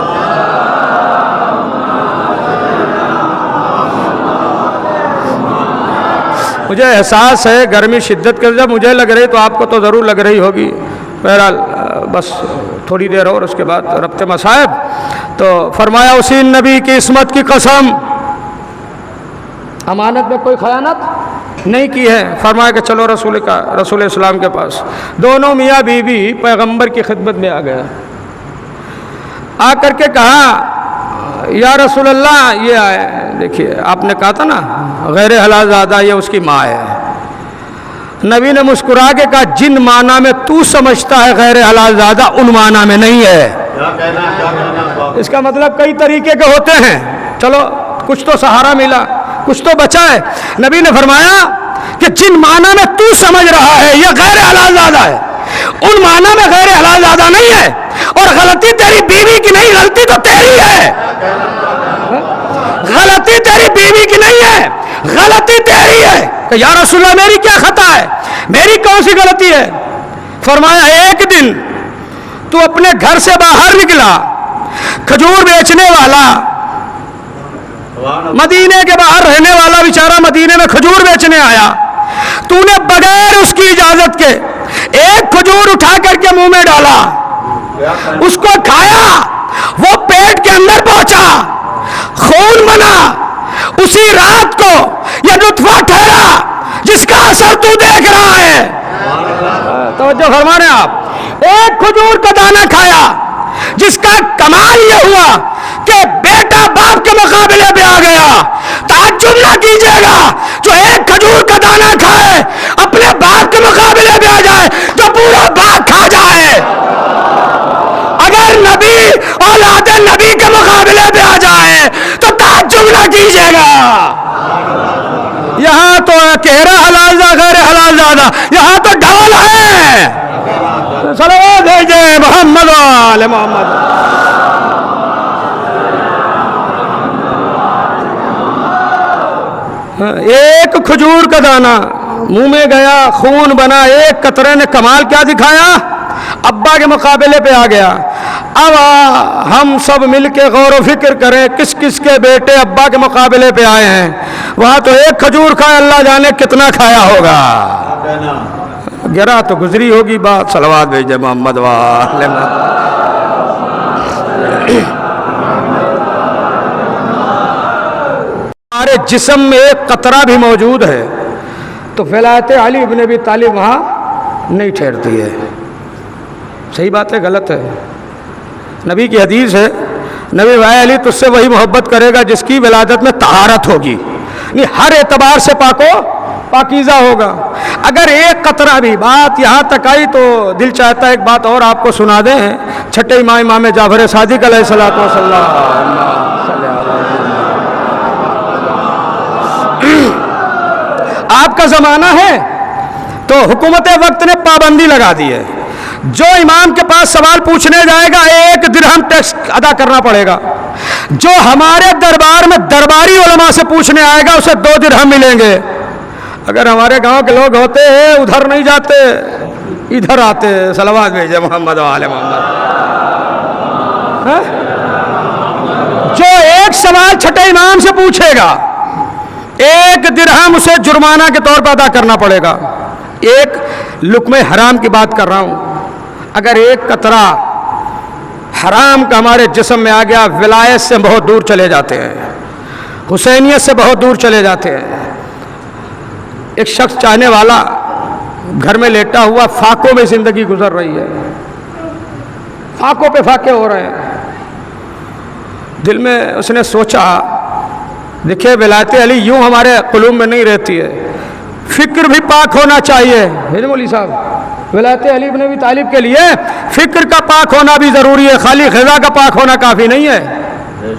مجھے احساس ہے گرمی شدت کے جب مجھے لگ رہی تو آپ کو تو ضرور لگ رہی ہوگی. بہرحال بس تھوڑی دیر اور اس کے بعد ربط مصائب. تو فرمایا اسی نبی کی عصمت کی قسم امانت میں کوئی خیانت نہیں کی ہے. فرمایا کہ چلو رسول اسلام کے پاس. دونوں میاں بیوی پیغمبر کی خدمت میں آ گیا. آ کر کے کہا یا رسول اللہ, یہ آئے دیکھیے آپ نے کہا تھا نا غیر حلال زادہ, یہ اس کی ماں ہے. نبی نے مسکرا کے کہا جن معنی میں تو سمجھتا ہے غیر حلال زادہ ان معنی میں نہیں ہے. اس کا مطلب کئی طریقے کے ہوتے ہیں. چلو کچھ تو سہارا ملا, کچھ تو بچا ہے. نبی نے فرمایا کہ جن معنی میں تو سمجھ رہا ہے یہ غیر حلال زادہ ہے, ان معنی میں غیر حلال زادہ نہیں ہے. اور غلطی تیری بیوی کی نہیں, غلطی تو تیری ہے. غلطی تیری بیوی کی نہیں ہے, غلطی تیری ہے. کہ یا رسول اللہ میری کیا خطا ہے, میری کون سی غلطی ہے؟ فرمایا ایک دن تو اپنے گھر سے باہر نکلا, کھجور بیچنے والا, مدینے کے باہر رہنے والا بیچارہ مدینے میں کھجور بیچنے آیا, تو نے بغیر اس کی اجازت کے ایک کھجور اٹھا کر کے منہ میں ڈالا, اس کو کھایا, وہ پیٹ کے اندر پہنچا, خون بنا, اسی رات کو یہ نطفہ ٹھہرا جس کا اثر تو دیکھ رہا ہے. توجہ فرما رہے ہیں آپ. ایک کھجور کا دانہ کھایا جس کا کمال یہ ہوا کہ بیٹا باپ کے مقابلے پہ آ گیا. تعجب نہ کیجیے گا جو ایک کھجور کا دانہ کھائے اپنے باپ کے مقابلے پہ آ جائے تو پورا باغ کھا جائے. اگر نبی اولاد نبی کے مقابلے پہ آ جائے تو تعجب نہ کیجیے گا. یہاں تو کہرا حلال غیر حلال زیادہ, یہاں تو ڈبل ہے. صلوات بھیجے محمد وآل محمد. ایک کھجور کا دانہ منہ میں گیا, خون بنا, ایک قطرے نے کمال کیا دکھایا, ابا کے مقابلے پہ آ گیا. اب ہم سب مل کے غور و فکر کریں کس کس کے بیٹے ابا کے مقابلے پہ آئے ہیں. وہاں تو ایک کھجور کھایا, اللہ جانے کتنا کھایا ہوگا. گرا تو گزری ہوگی بات. صلوات بھیجے محمد وآل محمد. ہمارے جسم میں ایک قطرہ بھی موجود ہے تو ولایت علی ابن ابی طالب وہاں نہیں ٹھہرتی ہے. صحیح بات ہے غلط ہے؟ نبی کی حدیث ہے, نبی بھائی علی تجھ سے وہی محبت کرے گا جس کی ولادت میں طہارت ہوگی, یعنی ہر اعتبار سے پاکیزہ ہوگا. اگر ایک قطرہ بھی, بات یہاں تک آئی تو دل چاہتا ہے ایک بات اور آپ کو سنا دیں. چھٹے امام جعفر صادق علیہ الصلوۃ والسلام, آپ کا زمانہ ہے تو حکومت وقت نے پابندی لگا دی ہے, جو امام کے پاس سوال پوچھنے جائے گا 1 درہم ٹیکس ادا کرنا پڑے گا. جو ہمارے دربار میں درباری علماء سے پوچھنے آئے گا اسے 2 درہم ملیں گے. اگر ہمارے گاؤں کے لوگ ہوتے ہیں ادھر نہیں جاتے ادھر آتے. صلوات بھیجے محمد وآل محمد. جو ایک سوال چھٹے امام سے پوچھے گا 1 درہم اسے جرمانہ کے طور پر ادا کرنا پڑے گا. ایک لقمہ حرام کی بات کر رہا ہوں. اگر ایک قطرہ حرام کا ہمارے جسم میں آ گیا, ولایت سے بہت دور چلے جاتے ہیں, حسینیت سے بہت دور چلے جاتے ہیں. ایک شخص چاہنے والا گھر میں لیٹا ہوا فاقوں میں زندگی گزر رہی ہے, فاقوں پہ فاقے ہو رہے ہیں. دل میں اس نے سوچا, دیکھیے ولایت علی یوں ہمارے قلوب میں نہیں رہتی ہے, فکر بھی پاک ہونا چاہیے. مولوی صاحب, ولایت علی ابن ابی طالب کے لیے فکر کا پاک ہونا بھی ضروری ہے, خالی غذا کا پاک ہونا کافی نہیں ہے.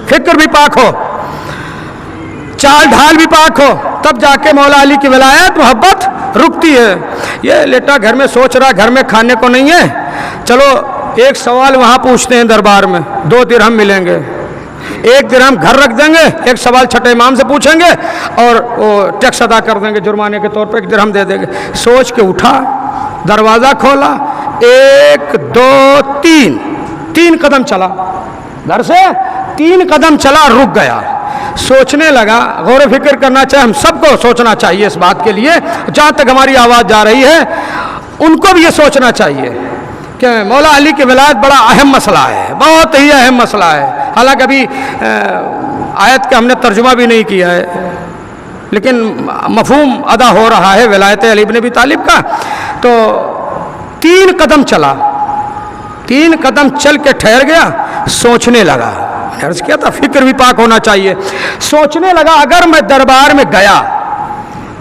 فکر بھی پاک ہو, چال ڈھال بھی پاک ہو, تب جا کے مولا علی کی ولایت محبت رکتی ہے. یہ لیٹا گھر میں سوچ رہا گھر میں کھانے کو نہیں ہے, چلو ایک سوال وہاں پوچھتے ہیں دربار میں, 2 درہم ملیں گے. 1 درہم گھر رکھ دیں گے, ایک سوال چھٹے امام سے پوچھیں گے اور وہ ٹیکس ادا کر دیں گے جرمانے کے طور پہ, 1 درہم دے دیں گے. سوچ کے اٹھا, دروازہ کھولا, 1 2 3 قدم چلا, گھر سے 3 قدم چلا, رک گیا. سوچنے لگا, غور و فکر کرنا چاہیے, ہم سب کو سوچنا چاہیے اس بات کے لیے, جہاں تک ہماری آواز جا رہی ہے ان کو بھی یہ سوچنا چاہیے کہ مولا علی کی ولایت بڑا اہم مسئلہ ہے, بہت ہی اہم مسئلہ ہے. حالانکہ ابھی آیت کا ہم نے ترجمہ بھی نہیں کیا ہے, لیکن مفہوم ادا ہو رہا ہے ولایت علی ابن ابی طالب کا. تو 3 قدم چلا, 3 قدم چل کے ٹھہر گیا, سوچنے لگا. عرض کیا تھا فکر بھی پاک ہونا چاہیے. سوچنے لگا اگر میں دربار میں گیا,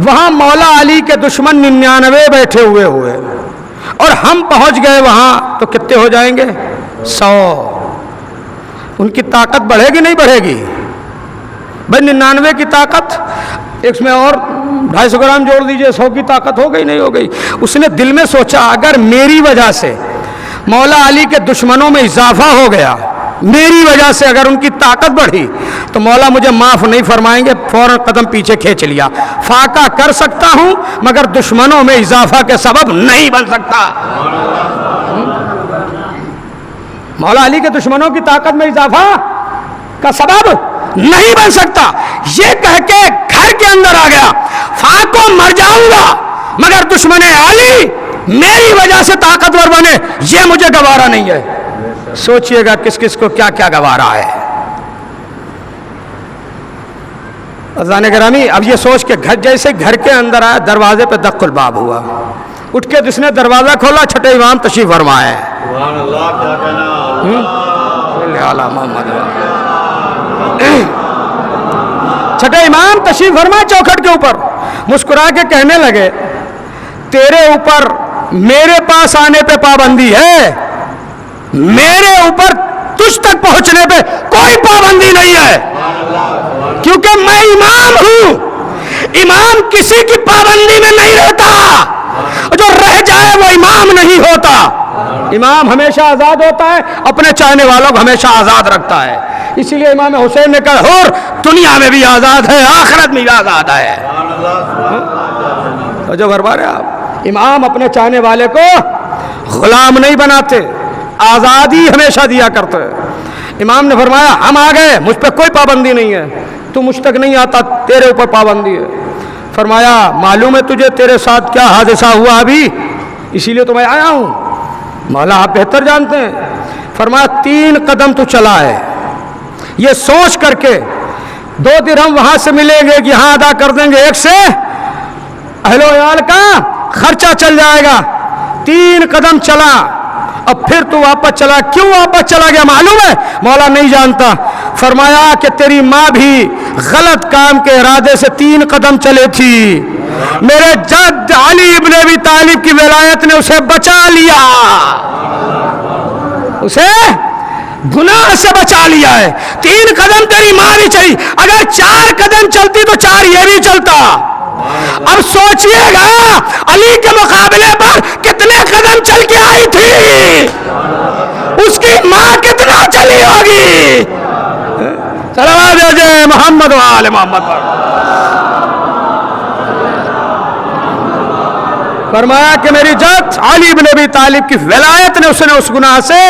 وہاں مولا علی کے دشمن 99 بیٹھے ہوئے اور ہم پہنچ گئے وہاں تو کتنے ہو جائیں گے؟ 100. ان کی طاقت بڑھے گی نہیں بڑھے گی؟ بھائی 99 کی طاقت, ایک میں اور 250 گرام جوڑ دیجئے, 100 کی طاقت ہو گئی نہیں ہو گئی؟ اس نے دل میں سوچا اگر میری وجہ سے مولا علی کے دشمنوں میں اضافہ ہو گیا میری وجہ سے اگر ان کی طاقت بڑھی تو مولا مجھے معاف نہیں فرمائیں گے. فوراً قدم پیچھے کھینچ لیا. فاقہ کر سکتا ہوں مگر دشمنوں میں اضافہ کے سبب نہیں بن سکتا. مولا علی کے دشمنوں کی طاقت میں اضافہ کا سبب نہیں بن سکتا. یہ کہہ کے گھر کے اندر آ گیا. فاقوں مر جاؤں گا مگر دشمن علی میری وجہ سے طاقتور بنے یہ مجھے گوارا نہیں ہے. سوچئے گا کس کس کو کیا کیا گوارا ہے. عزیزان گرامی اب یہ سوچ کے جیسے گھر کے اندر آیا دروازے پہ دق الباب ہوا. اٹھ کے جس نے دروازہ کھولا چھٹے امام تشریف فرما ہے. سبحان اللہ کیا کہنا. چھٹے امام تشریف فرما چوکھٹ کے اوپر مسکرا کے کہنے لگے تیرے اوپر میرے پاس آنے پہ پابندی ہے, میرے اوپر تجھ تک پہنچنے پہ کوئی پابندی نہیں ہے کیونکہ میں امام ہوں. امام کسی کی پابندی میں نہیں رہتا, جو رہ جائے وہ امام نہیں ہوتا. امام ہمیشہ آزاد ہوتا ہے, اپنے چاہنے والوں کو ہمیشہ آزاد رکھتا ہے. اسی لیے امام حسین نے کہا اور دنیا میں بھی آزاد ہے آخرت میں بھی آزاد ہے. تو جو بھربا رہے آپ امام اپنے چاہنے والے کو غلام نہیں بناتے, آزادی ہمیشہ دیا کرتے. امام نے فرمایا ہم آ گئے, مجھ پہ کوئی پابندی نہیں ہے, تو مجھ تک نہیں آتا تیرے اوپر پابندی ہے. فرمایا معلوم ہے تجھے تیرے ساتھ کیا حادثہ ہوا ابھی, اسی لیے تو میں آیا ہوں. مولا آپ بہتر جانتے ہیں. فرمایا 3 قدم تو چلا ہے, یہ سوچ کر کے 2 درہم وہاں سے ملیں گے کہ یہاں ادا کر دیں گے, ایک سے اہل و عیال کا خرچہ چل جائے گا. 3 قدم چلا اب پھر تو واپس چلا. کیوں واپس چلا گیا معلوم ہے؟ مولا نہیں جانتا. فرمایا کہ تیری ماں بھی غلط کام کے ارادے سے 3 قدم چلے تھی, میرے جد علی ابن ابی طالب کی ولایت نے اسے بچا لیا, اسے گناہ سے بچا لیا ہے. 3 قدم تیری ماں بھی چلی, اگر 4 قدم چلتی تو 4 یہ بھی چلتا. اب سوچئے گا علی کے مقابلے پر کتنے قدم چل کے آئی تھی, اس کی ماں کتنا چلی ہوگی. صلوات محمد و آل محمد. فرمایا کہ میری جد علی بن ابی طالب کی ولایت نے اس گناہ سے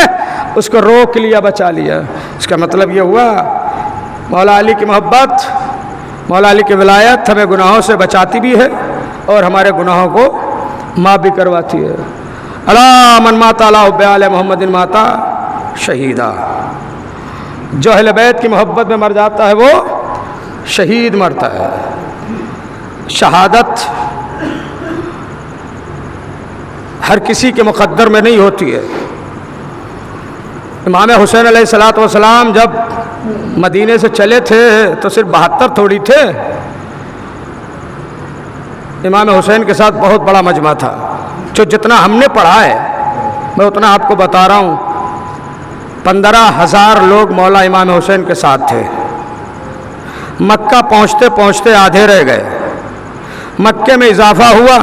اس کو روک لیا, بچا لیا. اس کا مطلب یہ ہوا مولا علی کی محبت, مولا علی کی ولایت ہمیں گناہوں سے بچاتی بھی ہے اور ہمارے گناہوں کو معاف بھی کرواتی ہے. الا من مات علی حب آل محمد ماتا شہیدا. جو اہل بیت کی محبت میں مر جاتا ہے وہ شہید مرتا ہے. شہادت ہر کسی کے مقدر میں نہیں ہوتی ہے. امام حسین علیہ الصلوۃ والسلام جب مدینے سے چلے تھے تو صرف 72 تھوڑی تھے. امام حسین کے ساتھ بہت بڑا مجمع تھا. جو جتنا ہم نے پڑھا ہے میں اتنا آپ کو بتا رہا ہوں. 15,000 لوگ مولا امام حسین کے ساتھ تھے. مکہ پہنچتے پہنچتے آدھے رہ گئے. مکے میں اضافہ ہوا,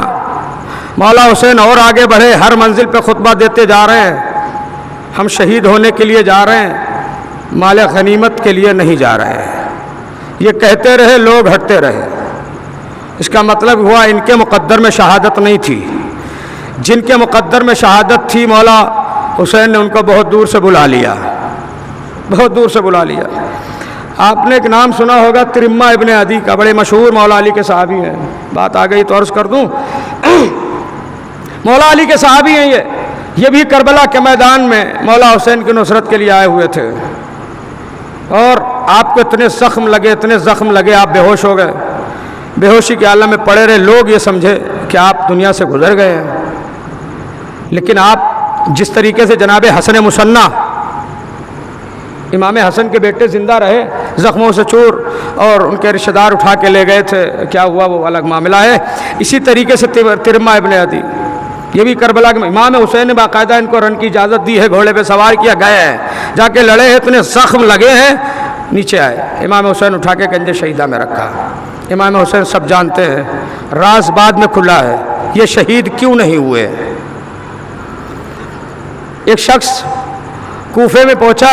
مولا حسین اور آگے بڑھے, ہر منزل پہ خطبہ دیتے جا رہے ہیں, ہم شہید ہونے کے لیے جا رہے ہیں, مال غنیمت کے لیے نہیں جا رہے ہیں. یہ کہتے رہے, لوگ ہٹتے رہے. اس کا مطلب ہوا ان کے مقدر میں شہادت نہیں تھی. جن کے مقدر میں شہادت تھی مولا حسین نے ان کو بہت دور سے بلا لیا, بہت دور سے بلا لیا. آپ نے ایک نام سنا ہوگا ترمہ ابن عدی کا, بڑے مشہور مولا علی کے صحابی ہیں. بات آ گئی تو عرض کر دوں, مولا علی کے صحابی ہیں یہ بھی کربلا کے میدان میں مولا حسین کی نصرت کے لیے آئے ہوئے تھے. اور آپ کو اتنے زخم لگے, اتنے زخم لگے, آپ بے ہوش ہو گئے. بے ہوشی کے عالم میں پڑے رہے. لوگ یہ سمجھے کہ آپ دنیا سے گزر گئے ہیں. لیکن آپ جس طریقے سے جناب حسن مصنع امام حسن کے بیٹے زندہ رہے زخموں سے چور, اور ان کے رشتہ دار اٹھا کے لے گئے تھے, کیا ہوا وہ الگ معاملہ ہے. اسی طریقے سے ترمہ ابن عدی یہ بھی کربلا کے امام حسین نے باقاعدہ ان کو رن کی اجازت دی ہے, گھوڑے پہ سوار کیا, گئے ہیں, جا کے لڑے ہیں, اتنے زخم لگے ہیں, نیچے آئے. امام حسین اٹھا کے کنج شہیدہ میں رکھا. امام حسین سب جانتے ہیں, راز بعد میں کھلا ہے, یہ شہید کیوں نہیں ہوئے. ایک شخص کوفے میں پہنچا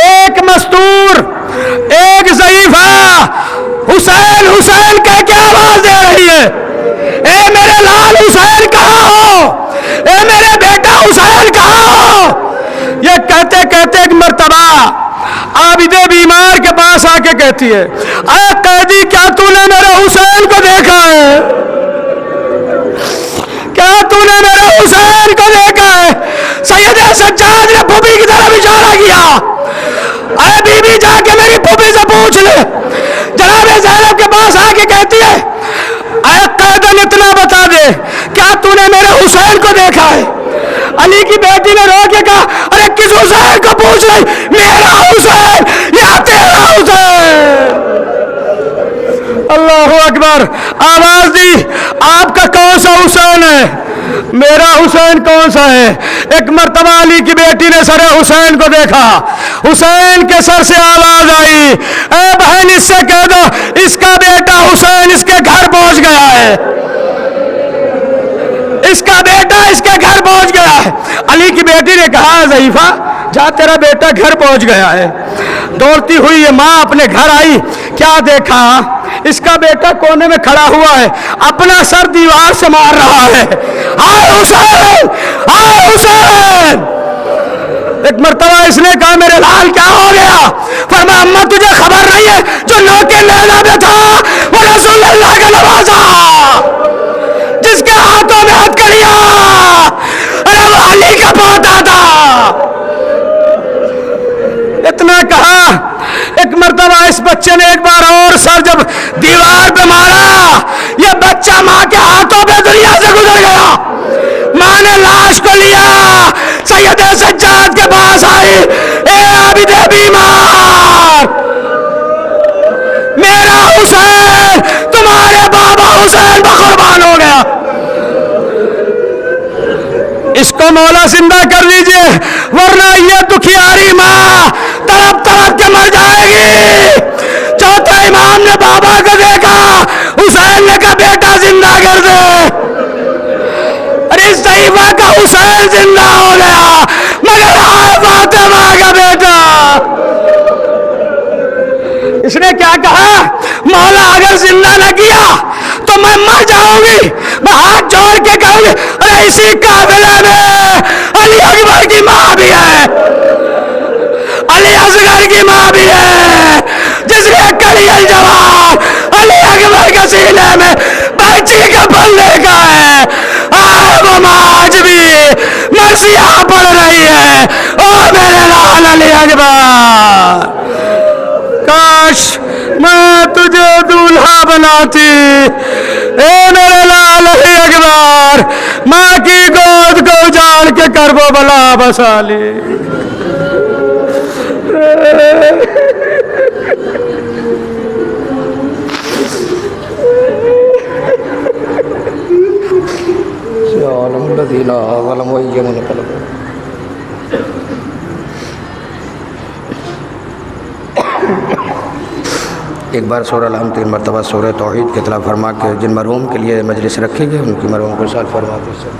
ایک مستور، ایک ضعیفہ حسین حسین کہہ کے آواز دے رہی ہے، اے میرے لال حسین کہاں ہو، اے میرے بیٹا حسین کہاں ہو۔ یہ کہتے کہتے ایک مرتبہ عابد بیمار کے پاس آ کے کہتی ہے، اے قیدی کیا تو نے میرے حسین کو دیکھا ہے، کیا تو نے میرے حسین کو دیکھا ہے؟ سید سجاد نے پھوپھی کی طرف اشارہ کیا، اے بی بی جا کے میری پھوپھی سے پوچھ لے۔ جناب زینب کے پاس آ کے کہتی ہے، اے قیدن اتنا بتا دے کیا تو نے میرے حسین کو دیکھا ہے؟ علی کی بیٹی نے رو کے کہا، ارے کس حسین کو پوچھ رہی، میرا حسین یا تیرا حسین؟ اللہ اکبر، آواز دی، آپ کا کون سا حسین ہے؟ میرا حسین کون سا ہے؟ ایک مرتبہ علی کی بیٹی نے سر حسین کو دیکھا، حسین کے سر سے آواز آئی، اے بہن اس سے کہہ دو اس کا بیٹا حسین اس کے گھر پہنچ گیا ہے، اس کا بیٹا اس کے گھر پہنچ گیا ہے۔ علی کی بیٹی نے کہا، ضعیفہ جا تیرا بیٹا گھر پہنچ گیا ہے۔ دوڑتی ہوئی یہ ماں اپنے گھر آئی، کیا دیکھا؟ اس کا بیٹا کونے میں کھڑا ہوا ہے، اپنا سر دیوار سے مار رہا ہے، ہائے حسین ہائے حسین۔ ایک مرتبہ اس نے کہا، میرے لال کیا ہو گیا؟ فرمایا، اماں تجھے خبر نہیں ہے جو نوکے لیلا میں تھا وہ رسول اللہ کا نوازا، جس کے ہاتھوں میں ہتھکڑیاں، ارے وہ علی کا پوتا تھا۔ اتنا کہا، ایک مرتبہ اس بچے نے ایک بار اور سر جب دیوار پہ مارا، یہ بچہ ماں کے ہاتھوں پہ دنیا سے گزر گیا۔ ماں نے لاش کو لیا، سید سجاد کے پاس آئی، اے عابد بیمار، میرا حسین تمہارے بابا حسین پر قربان ہو گیا، اس کو مولا زندہ کر دیجئے ورنہ یہ دکھیاری ماں تڑپ تڑپ کے مر جائے گی۔ چوتھا امام نے بابا کو دیکھا، حسین نے کہا بیٹا زندہ کر دے، ارے ضعیفہ کا حسین زندہ ہو گیا مگر ہائے فاطمہ کا بیٹا۔ اس نے کیا کہا، مولا اگر زندہ نہ کیا تو میں مر جاؤں گی، میں ہاتھ جوڑ کے کہوں گی، ارے اسی قافلے میں علی اکبر کی ماں بھی ہے، علی اصغر کی ماں بھی ہے، جس نے کڑی الجواب علی اکبر کے سینے میں بچی کا پل دیکھا ہے، وہ ماں آج بھی مرثیہ پڑھ رہی ہے، او میرے لال علی اکبر۔ کاش میں تجھے دولہا بناتی، اے میرے لال علی اکبر، ماں کی گود کو اجاڑ کے کرب و بلا بسا لی۔ ایک بار سورہ الحمد 3 مرتبہ سورہ توحید کی اطلاع فرما کے جن مرحوم کے لیے مجلس رکھی گئی ان کی مرحوم کو ارشاد فرما دیجیے۔